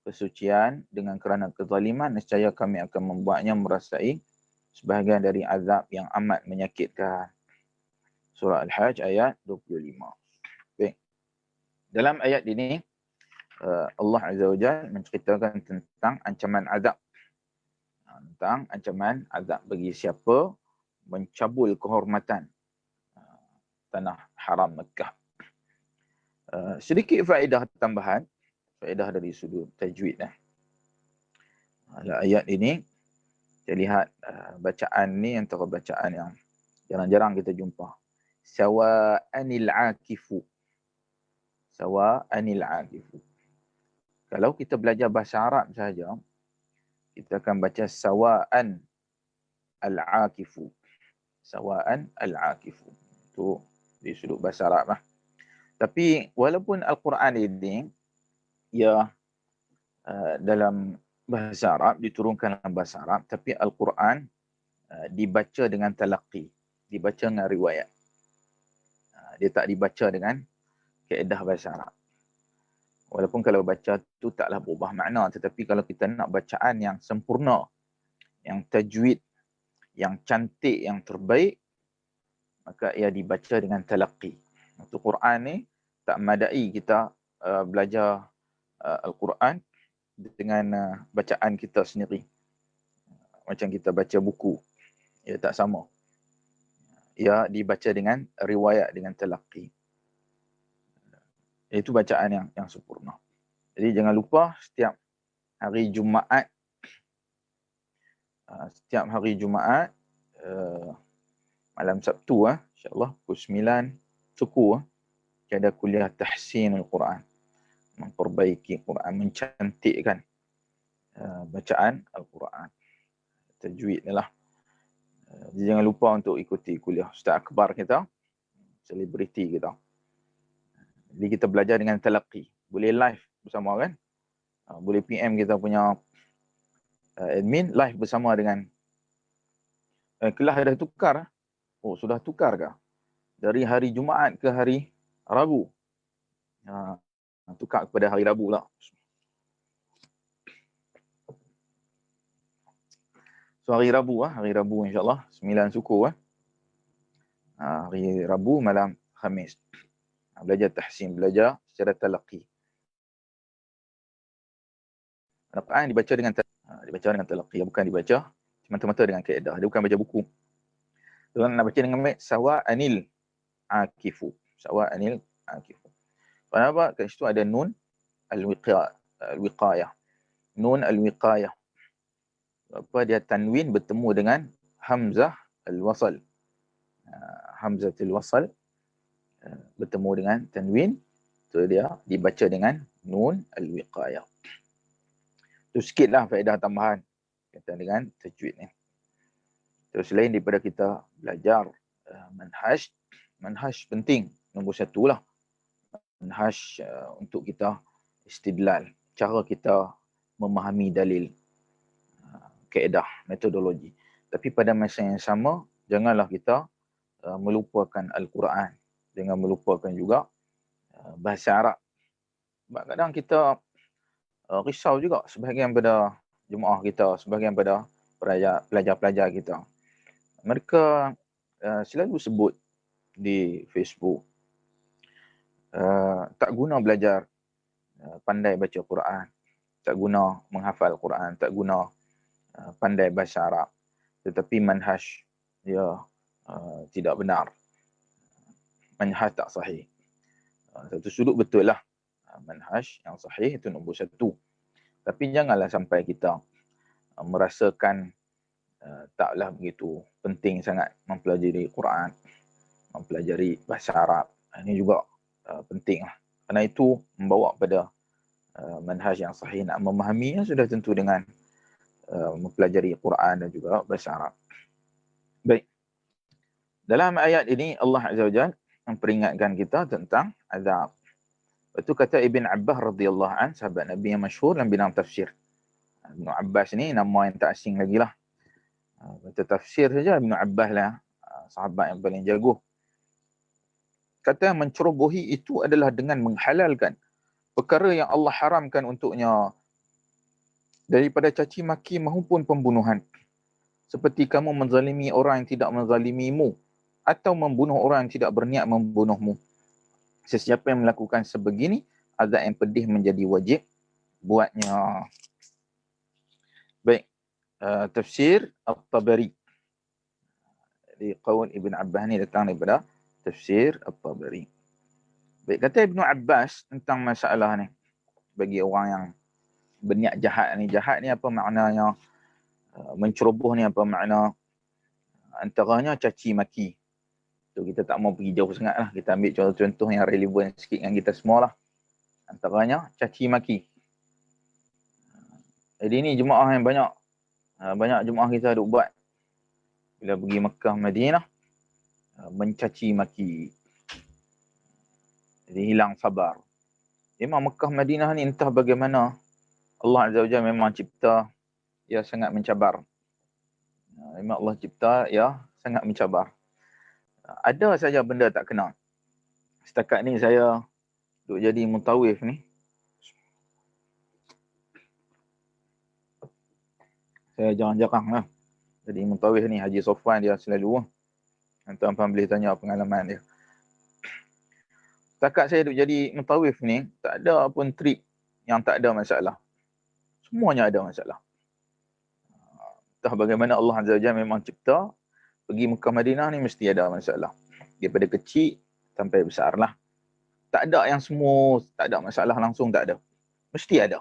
kesucian dengan kerana kezaliman, nescaya kami akan membuatnya merasai sebahagian dari azab yang amat menyakitkan. Surah Al-Hajj ayat 25. Baik. Dalam ayat ini Allah Azza wa Jalla menceritakan tentang ancaman azab. Tentang ancaman azab bagi siapa mencabul kehormatan tanah haram Mekah. Sedikit faedah tambahan, faedah dari sudut tajwid. Ayat ini kita lihat bacaan ni antara bacaan yang jarang-jarang kita jumpa. Sawa'anil 'akifu. Sawa'anil 'akifu. Kalau kita belajar bahasa Arab sahaja, kita akan baca sawa'an al-'akifu. Sawa'an al-'akifu. Itu di sudut bahasa Arab lah. Tapi walaupun Al-Quran ini ia dalam bahasa Arab, diturunkan dalam bahasa Arab, tapi Al-Quran dibaca dengan talaqi, dibaca dengan riwayat. Dia tak dibaca dengan kaedah bahasa Arab. Walaupun kalau baca tu taklah berubah makna, tetapi kalau kita nak bacaan yang sempurna, yang tajwid, yang cantik, yang terbaik, maka ia dibaca dengan talaqi. Untuk Quran ni tak madai kita belajar Al-Quran dengan bacaan kita sendiri. Macam kita baca buku. Ia tak sama. Ia dibaca dengan riwayat, dengan talaqi. Itu bacaan yang sempurna. Jadi jangan lupa setiap hari Jumaat, malam Sabtu, insyaAllah pukul 9 suku, ada kuliah tahsinul Quran. Memperbaiki Quran, mencantikkan bacaan Al-Quran. Tajwid ni lah. Jangan lupa untuk ikuti kuliah Ustaz Akbar kita, selebriti kita. Jadi kita belajar dengan talaqi. Boleh live bersama kan? Boleh PM kita punya admin live bersama dengan kelas dah tukar. Oh, sudah tukar ke? Dari hari Jumaat ke hari Rabu. Tukar kepada hari Rabu lah. So hari Rabu insyaAllah 9 suku. Hari Rabu malam Khamis. Belajar tahsin, belajar secara talaqi. Al-Quran dibaca dengan talaqi, bukan dibaca semata-mata dengan kaedah. Dia bukan baca buku. Dia nak baca dengan baik sawa'anil akifu. Sawa'anil akifu. Kenapa? Kat situ ada nun al-wiqayah. Nun al-wiqayah. Apa dia tanwin bertemu dengan hamzah al-wasal. Hamzatul wasal bertemu dengan tanwin, tu dia dibaca dengan nun al-wiqayah. Tu sikitlah faedah tambahan kaitan dengan tajwid ni. Terus selain daripada kita belajar manhaj penting, nombor satu lah. Manhaj untuk kita istidlal, cara kita memahami dalil, kaedah, metodologi. Tapi pada masa yang sama, janganlah kita melupakan Al-Quran. Jangan melupakan juga bahasa Arab. Sebab kadang kita risau juga sebahagian pada jemaah kita, sebahagian pada pelajar-pelajar kita. Mereka selalu sebut di Facebook, tak guna belajar pandai baca Quran, tak guna menghafal Quran, tak guna pandai bahasa Arab. Tetapi manhaj dia tidak benar. Manhaj tak sahih. Satu sudut betul lah. Manhaj yang sahih itu nombor satu. Tapi janganlah sampai kita merasakan taklah begitu penting sangat mempelajari Quran, mempelajari bahasa Arab. Ini juga penting lah. Kerana itu membawa pada manhaj yang sahih. Nak memahaminya sudah tentu dengan mempelajari Quran dan juga bahasa Arab. Baik. Dalam ayat ini Allah Azza wa Jalla memperingatkan kita tentang azab. Itu kata Ibn Abbas radhiyallahu an, sahabat Nabi yang masyhur dalam bidang tafsir. Ibn Abbas ni nama yang tak asing lagi lah. Kata tafsir saja Ibn Abbas lah, sahabat yang paling jago. Kata mencerobohi itu adalah dengan menghalalkan perkara yang Allah haramkan untuknya, daripada caci maki maupun pembunuhan. Seperti kamu menzalimi orang yang tidak menzalimimu, atau membunuh orang yang tidak berniat membunuhmu. Sesiapa yang melakukan sebegini, azab yang pedih menjadi wajib buatnya. Baik, tafsir At-Tabari. Jadi qaul Ibn Abbas ni datang daripada tafsir At-Tabari. Baik, kata Ibn Abbas tentang masalah ni, bagi orang yang berniat jahat ni apa maknanya? Menceroboh ni apa makna? Antaranya caci maki. So, kita tak mau pergi jauh sangat lah. Kita ambil contoh-contoh yang relevan sikit dengan kita semua lah. Antaranya caci maki. Jadi ni jemaah yang banyak jemaah kita duk buat bila pergi Mekah, Madinah, mencaci maki. Jadi hilang sabar. Memang Mekah Madinah ni entah bagaimana Allah Azza wa Jalla memang cipta ya sangat mencabar. Memang Allah cipta ya sangat mencabar. Ada saja benda tak kena. Setakat ni saya duk jadi mutawif ni. Saya jarang-jarang lah. Jadi mutawif ni Haji Sofwan dia selalu. Tuan-tuan boleh tanya pengalaman dia. Setakat saya duk jadi mutawif ni, tak ada pun trip yang tak ada masalah. Semuanya ada masalah. Entah bagaimana Allah Azza wa Jalla memang cipta, pergi Mekah Madinah ni mesti ada masalah. Daripada kecil sampai besar lah. Tak ada yang semua, tak ada masalah langsung, tak ada. Mesti ada.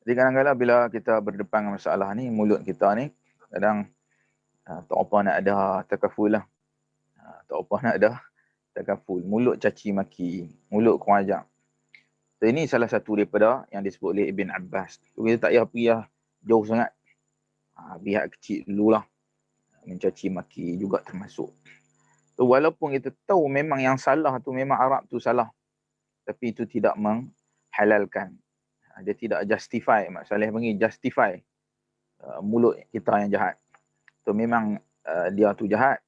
Jadi kadang-kadang bila kita berdepan dengan masalah ni, mulut kita ni, kadang tak apa nak ada takaful lah. Tak apa nak ada takaful. Mulut caci maki, mulut kurang ajar. So, ini salah satu daripada yang disebut oleh Ibn Abbas. So, kita tak payah pergi jauh sangat. Pihak kecil dululah. Mencaci maki juga termasuk. So, walaupun kita tahu memang yang salah tu memang Arab tu salah. Tapi itu tidak menghalalkan. Dia tidak justify. Mak Saleh panggil justify mulut kita yang jahat. So memang dia tu jahat.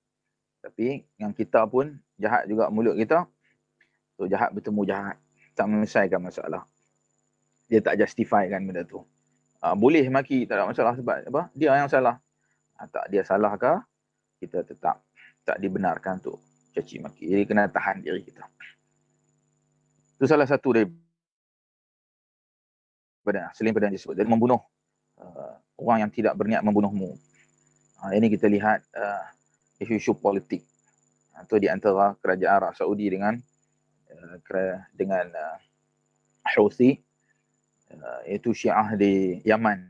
Tapi yang kita pun jahat juga mulut kita. So jahat bertemu jahat. Tak menyelesaikan masalah. Dia tak justify kan benda tu. Boleh maki, tak ada masalah sebab apa? Dia yang salah. Tak dia salah ke, kita tetap tak dibenarkan untuk caci maki. Jadi kena tahan diri kita. Itu salah satu daripada selain pada yang disebut. Jadi membunuh orang yang tidak berniat membunuhmu. Ini kita lihat isu-isu politik. Itu di antara kerajaan Arab Saudi dengan Houthi, iaitu Syiah di Yaman.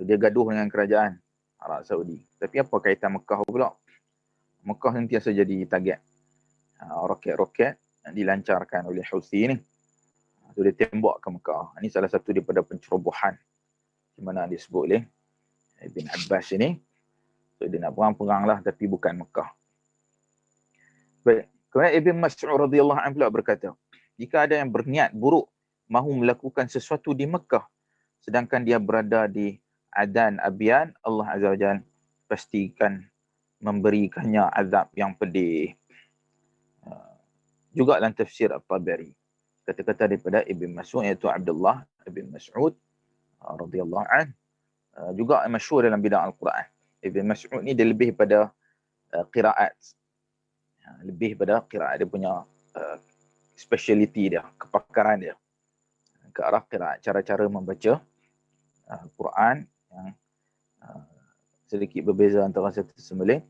Dia gaduh dengan kerajaan Arab Saudi. Tapi apa kaitan Mekah pula? Mekah sentiasa jadi target roket-roket yang dilancarkan oleh Houthi ni. So dia tembak ke Mekah. Ini salah satu daripada pencerobohan di mana disebut oleh Ibn Abbas ini. So dia nak perang-perang lah tapi bukan Mekah. Baik. Kemudian Ibn Mas'ud radhiyallahu anhu pula berkata, jika ada yang berniat buruk mahu melakukan sesuatu di Mekah sedangkan dia berada di Adan Abian, Allah Azza wa Jalla pastikan memberikannya azab yang pedih. Juga dalam tafsir At-Tabari. Kata-kata daripada Ibn Mas'ud iaitu Abdullah Ibn Mas'ud radhiyallahu anhu, juga masyhur dalam bidang Al-Quran. Ibn Mas'ud ni dia lebih pada qiraat. Lebih pada qiraat, dia punya speciality dia, kepakaran dia ke arah qiraat, cara-cara membaca Quran yang sedikit berbeza antara satu sama lain.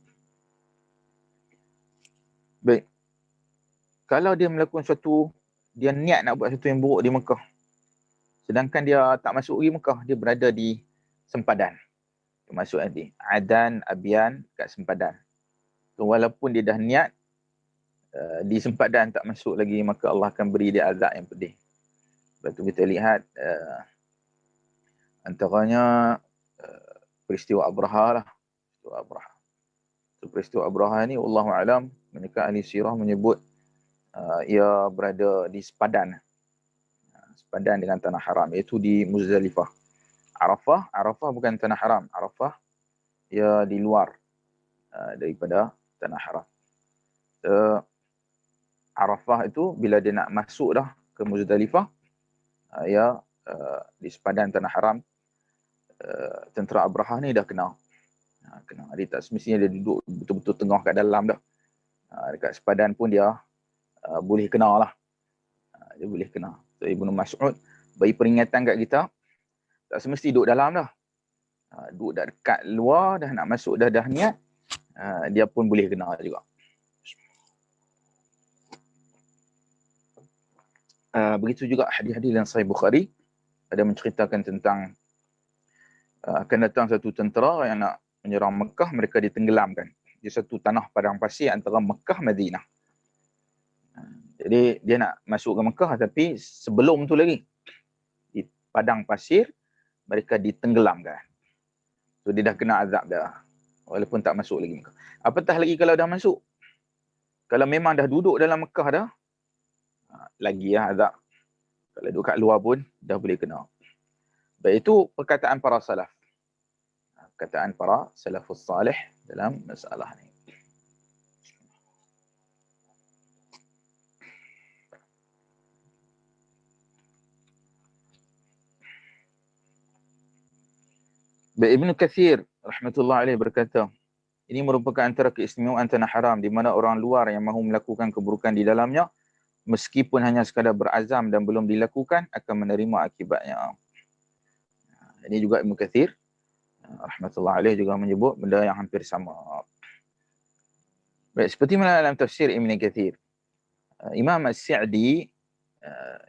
Baik. Kalau dia melakukan sesuatu, dia niat nak buat sesuatu yang buruk di Mekah, sedangkan dia tak masuk pergi Mekah, dia berada di sempadan. Masuk nanti Adan, Abian kat sempadan. So, walaupun dia dah niat di sempadan tak masuk lagi, maka Allah akan beri dia azab yang pedih. Lepas tu kita lihat antaranya peristiwa Abraha lah. Peristiwa Abraha. So, peristiwa Abraha ni wallahu alam, mereka ahli sirah menyebut ia berada di sepadan. Sepadan dengan tanah haram, iaitu di Muzdalifah. Arafah bukan tanah haram. Arafah ia di luar daripada tanah haram. Arafah itu bila dia nak masuk dah ke Muzdalifah, ia di sepadan tanah haram. Tentera Abraha ni dah kena. Dia tak semestinya dia duduk betul-betul tengah kat dalam dah. Dekat sepadan pun dia boleh kena lah. Dia boleh kena. So, Ibnu Mas'ud bagi peringatan kat kita, tak semesti duduk dalam dah. Duduk dah dekat luar, dah nak masuk, dah niat, dia pun boleh kena juga. Begitu juga hadis-hadis dalam Sahih Bukhari ada menceritakan tentang akan datang satu tentera yang nak menyerang Mekah, mereka ditenggelamkan di satu tanah padang pasir antara Mekah Madinah. Jadi dia nak masuk ke Mekah, tapi sebelum tu lagi di padang pasir mereka ditenggelamkan. So dia dah kena azab dah, walaupun tak masuk lagi Mekah. Apatah lagi kalau dah masuk. Kalau memang dah duduk dalam Mekah dah, lagi azab. Kalau duduk kat luar pun dah boleh kena. Baik, itu perkataan para salaf. Perkataan para salafus salih dalam masalah ni. Baik, Ibnu Katsir rahmatullah alaih berkata, ini merupakan antara keistimewaan tanah haram di mana orang luar yang mahu melakukan keburukan di dalamnya, meskipun hanya sekadar berazam dan belum dilakukan, akan menerima akibatnya. Ini juga Ibnu Katsir rahmatullah alaih juga menyebut benda yang hampir sama. Baik, seperti mana dalam tafsir Ibnu Katsir, Imam As-Sa'di,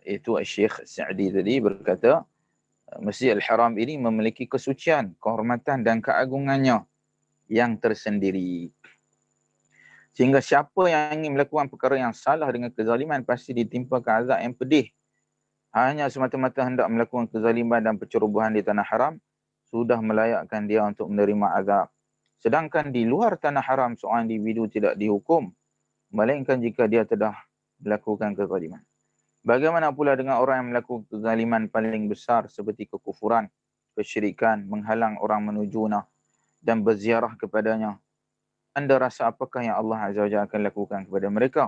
itu Syekh As-Sa'di tadi berkata, Masjid Al-Haram ini memiliki kesucian, kehormatan dan keagungannya yang tersendiri. Sehingga siapa yang ingin melakukan perkara yang salah dengan kezaliman pasti ditimpa azab yang pedih. Hanya semata-mata hendak melakukan kezaliman dan pencerobohan di tanah haram, sudah melayakkan dia untuk menerima azab. Sedangkan di luar tanah haram, seorang individu tidak dihukum, melainkan jika dia telah melakukan kezaliman. Bagaimana pula dengan orang yang melakukan kezaliman paling besar seperti kekufuran, kesyirikan, menghalang orang menujuna dan berziarah kepadanya? Anda rasa apakah yang Allah Azza wa Jalla akan lakukan kepada mereka?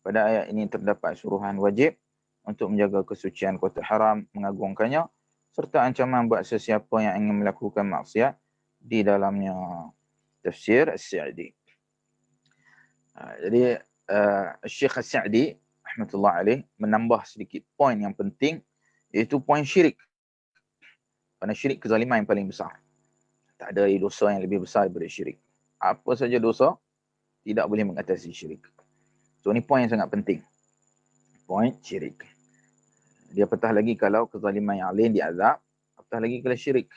Pada ayat ini terdapat suruhan wajib untuk menjaga kesucian kota haram, mengagungkannya, serta ancaman buat sesiapa yang ingin melakukan maksiat di dalamnya. Tafsir As-Sa'di. Jadi Syekh As-Sa'di rahmatullah alaih menambah sedikit poin yang penting, iaitu poin syirik. Kerana syirik kezaliman yang paling besar. Tak ada dosa yang lebih besar daripada syirik. Apa saja dosa tidak boleh mengatasi syirik. So ni poin yang sangat penting. Poin syirik. Dia apatah lagi kalau kezaliman yang lain diazab, apatah lagi kalau syirik.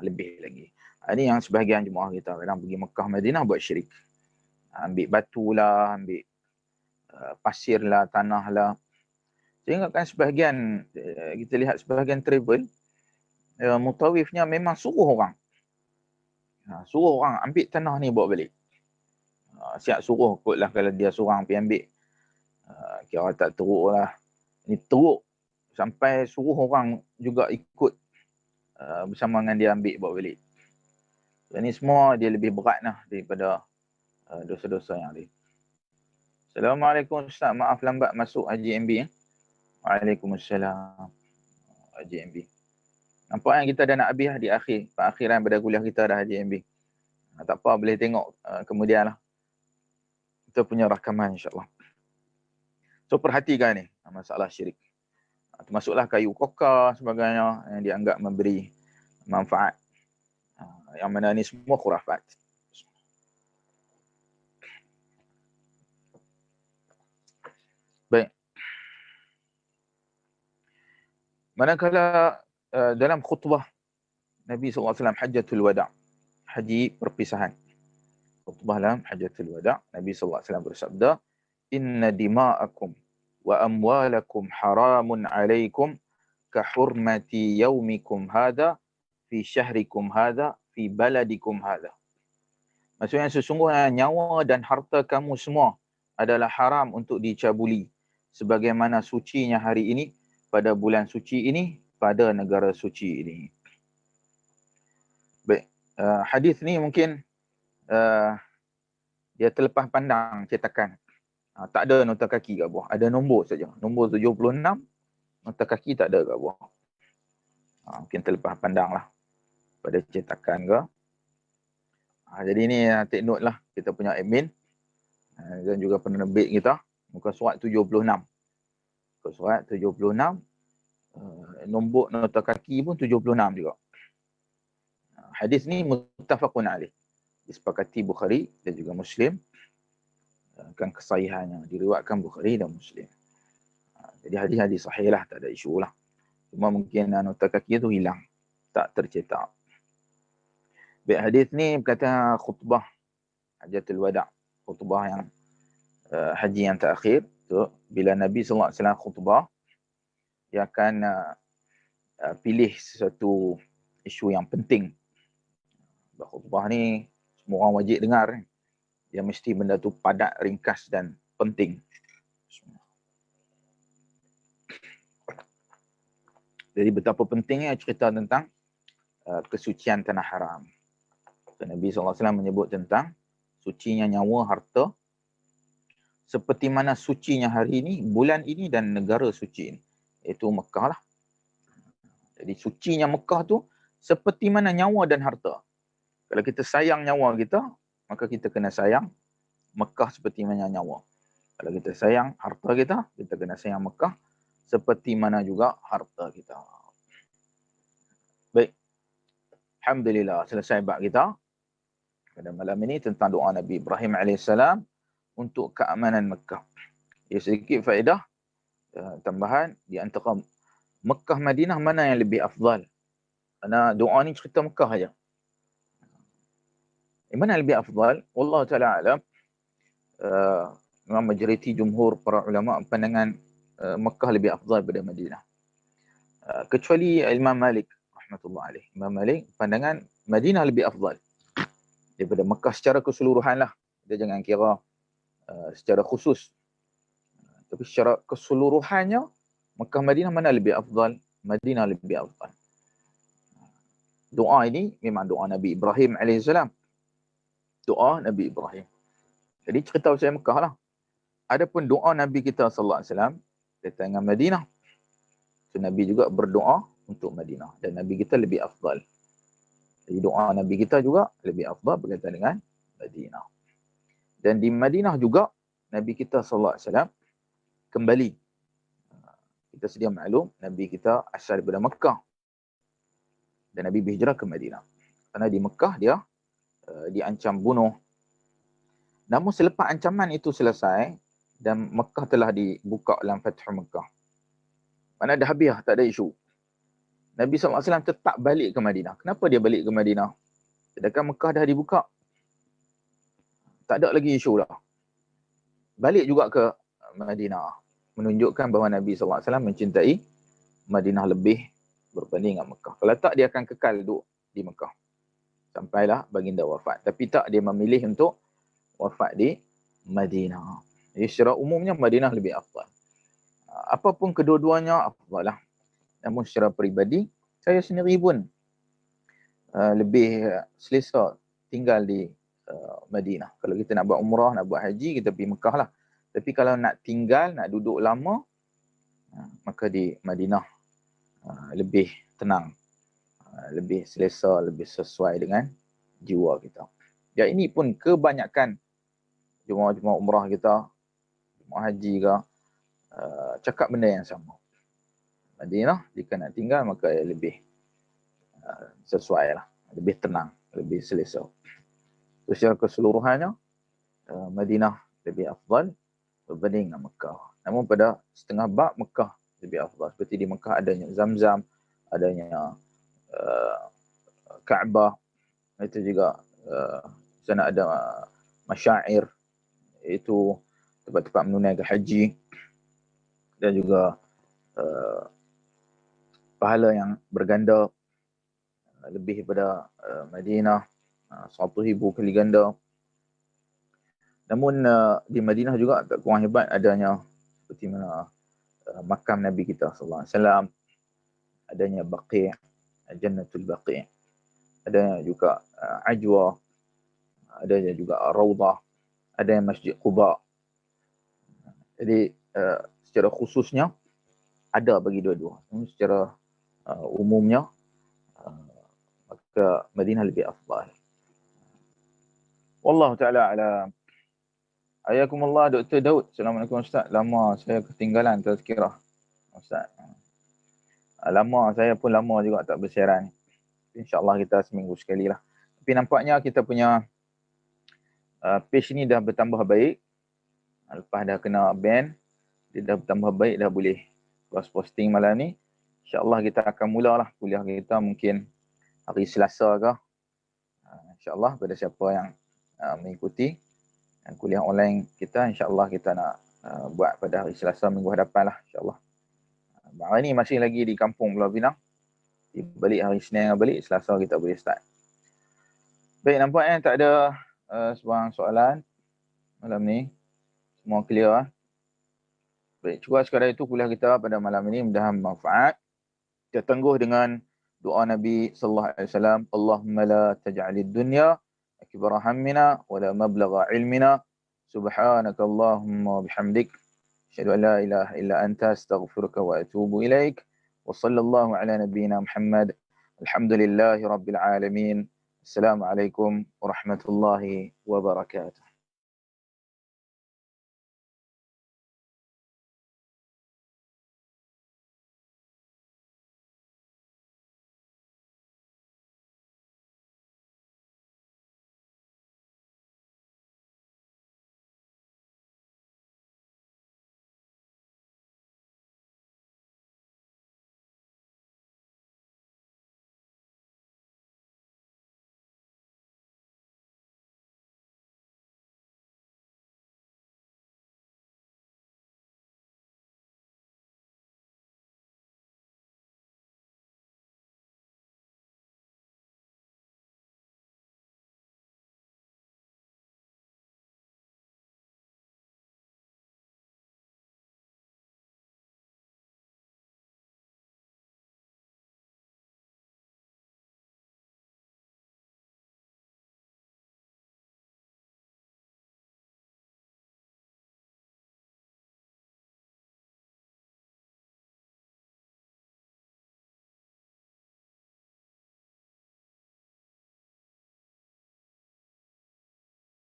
Lebih lagi. Ini yang sebahagian jemaah kita kadang pergi Mekah Madinah buat syirik. Ambil batu lah, ambil pasir lah, tanah lah. Sehingga kan sebahagian, kita lihat sebahagian travel, mutawifnya memang suruh orang. Suruh orang ambil tanah ni bawa balik. Siap suruh kot lah kalau dia seorang pergi ambil. Kira tak teruk lah. Ini teruk sampai suruh orang juga ikut bersama dengan dia ambil bawa balik. Ini semua dia lebih berat lah daripada dosa-dosa yang lain. Assalamualaikum Ustaz, maaf lambat masuk Haji MB. Waalaikumsalam Haji MB. Nampak yang kita dah nak habis di akhir, perakhiran pada kuliah kita dah Haji MB. Tak apa, boleh tengok kemudian lah. Kita punya rakaman insyaAllah. So perhatikan ni masalah syirik. Termasuklah kayu koka sebagainya yang dianggap memberi manfaat. Yang mana ni semua khurafat. Baik. Manakala dalam khutbah Nabi SAW Hajjatul Wada', haji perpisahan. Khutbah dalam Hajjatul Wada', Nabi SAW bersabda, Inna dima'akum wa amwalakum haramun alaikum ka hurmati yaumikum hadha fi syahrikum hadha fi baladikum hadha. Maksudnya sesungguhnya nyawa dan harta kamu semua adalah haram untuk dicabuli sebagaimana sucinya hari ini pada bulan suci ini pada negara suci ini. Baik, hadis ni mungkin dia terlepas pandang cetakan. Tak ada nota kaki kat bawah, ada nombor saja. Nombor 76, nota kaki tak ada kat bawah. Mungkin terlepas pandang lah pada cetakan ke. Jadi ni take note lah kita punya admin dan juga penerbit kita. Muka surat 76. Muka surat 76. Nombor nota kaki pun 76 juga. Hadis ni muttafaqun alaih. Disepakati Bukhari dan juga Muslim. Kan kesahihannya diriwayatkan Bukhari dan Muslim. Jadi hadis-hadis sahih lah, tak ada isu lah. Cuma mungkin nota kaki tu hilang, tak tercetak. Baik, hadis ni berkata khutbah Hajjatul Wada', khutbah yang haji yang terakhir tu, bila Nabi SAW khutbah, dia akan pilih sesuatu isu yang penting. Khutbah ni semua orang wajib dengar. Dia mesti benda tu padat, ringkas dan penting. Jadi betapa pentingnya cerita tentang kesucian tanah haram. Nabi SAW menyebut tentang sucinya nyawa, harta, seperti mana sucinya hari ini, bulan ini dan negara suci ini, iaitu Mekah lah. Jadi sucinya Mekah tu seperti mana nyawa dan harta. Kalau kita sayang nyawa kita, maka kita kena sayang Mekah seperti mana nyawa. Kalau kita sayang harta kita, kita kena sayang Mekah seperti mana juga harta kita. Baik. Alhamdulillah, selesai bab kita pada malam ini tentang doa Nabi Ibrahim AS untuk keamanan Mekah. Ya, sedikit faedah tambahan di antara Mekah Madinah mana yang lebih afdal. Kerana doa ni cerita Mekah aja. Mana yang lebih afdal? Wallahu ta'ala alam. Memang majoriti jumhur para ulama pandangan Mekah lebih afdal daripada Madinah. Kecuali Imam Malik rahmatullah alaih. Imam Malik pandangan Madinah lebih afdal daripada Mekah secara keseluruhan lah. Dia jangan kira secara khusus. Tapi secara keseluruhannya, Mekah Madinah mana lebih afdal? Madinah lebih afdal. Doa ini memang doa Nabi Ibrahim AS. Doa Nabi Ibrahim. Jadi cerita pasal Mekah lah. Adapun doa Nabi kita SAW dengan Madinah. So, Nabi juga berdoa untuk Madinah. Dan Nabi kita lebih afdal. Jadi doa Nabi kita juga lebih afdal berkaitan dengan Madinah. Dan di Madinah juga, Nabi kita SAW kembali. Kita sedia maklum, Nabi kita asal daripada Mekah. Dan Nabi berhijrah ke Madinah. Kerana di Mekah dia diancam bunuh. Namun selepas ancaman itu selesai, dan Mekah telah dibuka dalam Fathu Mekah. Mana dah habis, tak ada isu. Nabi SAW tetap balik ke Madinah. Kenapa dia balik ke Madinah? Sedangkan Mekah dah dibuka. Tak ada lagi isu dah. Balik juga ke Madinah. Menunjukkan bahawa Nabi SAW mencintai Madinah lebih berbanding dengan Mekah. Kalau tak, dia akan kekal duduk di Mekah. Sampailah baginda wafat. Tapi tak, dia memilih untuk wafat di Madinah. Jadi secara umumnya Madinah lebih afdal. Apapun kedua-duanya afdal lah. Namun secara peribadi, saya sendiri pun lebih selesa tinggal di Madinah. Kalau kita nak buat umrah, nak buat haji, kita pergi Mekah lah. Tapi kalau nak tinggal, nak duduk lama, maka di Madinah lebih tenang, lebih selesa, lebih sesuai dengan jiwa kita. Ya, ini pun kebanyakan jemaah-jemaah umrah kita, jemaah haji ke, cakap benda yang sama. Madinah, jika nak tinggal, maka lebih sesuai lah. Lebih tenang, lebih selesa. Secara keseluruhannya, Madinah lebih afdal berbanding dengan Mekah. Namun pada setengah bab, Mekah lebih afdal. Seperti di Mekah adanya Zamzam, adanya Kaabah, itu juga sana ada masyair, itu tempat-tempat menunaikan haji, dan juga pahala yang berganda lebih daripada Madinah, 1,000 kali ganda. Namun di Madinah juga tak kurang hebat adanya seperti mana makam Nabi kita sallallahu alaihi wasallam, adanya Baqi', Jannatul Baqi', adanya juga Ajwa, adanya juga Raudah, adanya Masjid Quba. Jadi secara khususnya ada bagi dua-dua. Secara umumnya maka Madinah lebih afdal. Wallahu ta'ala alam. Ayakumullah Dr. Daud. Assalamualaikum Ustaz. Lama saya ketinggalan tazkirah Ustaz. Lama, saya pun lama juga tak bersiaran. InsyaAllah kita seminggu sekali lah. Tapi nampaknya kita punya page ni dah bertambah baik. Lepas dah kena ban, dia dah bertambah baik, dah boleh posting malam ni. InsyaAllah kita akan mulalah kuliah kita mungkin hari Selasa ke. InsyaAllah pada siapa yang mengikuti kuliah online kita, insyaAllah kita nak buat pada hari Selasa minggu hadapan lah, insyaAllah. Hari ni masih lagi di kampung Pulau Pinang. Balik hari Senin balik, Selasa kita boleh start. Baik, nampaknya tak ada sebarang soalan. malam ni? Semua clear ah? Baik, cukup sekadar itu kuliah kita pada malam ini, mudah-mudahan manfaat. Kita tangguh dengan doa Nabi sallallahu alaihi wasallam, Allahumma la taj'alid dunya akbar hammina wa la mablagha ilmina, subhanaka Allahumma bihamdik, asyhadu an la ilaha illa anta, astaghfiruka wa atubu ilaik. Wa sallallahu ala nabiyyina Muhammad. Alhamdulillahi rabbil alamin. Assalamualaikum warahmatullahi wabarakatuh.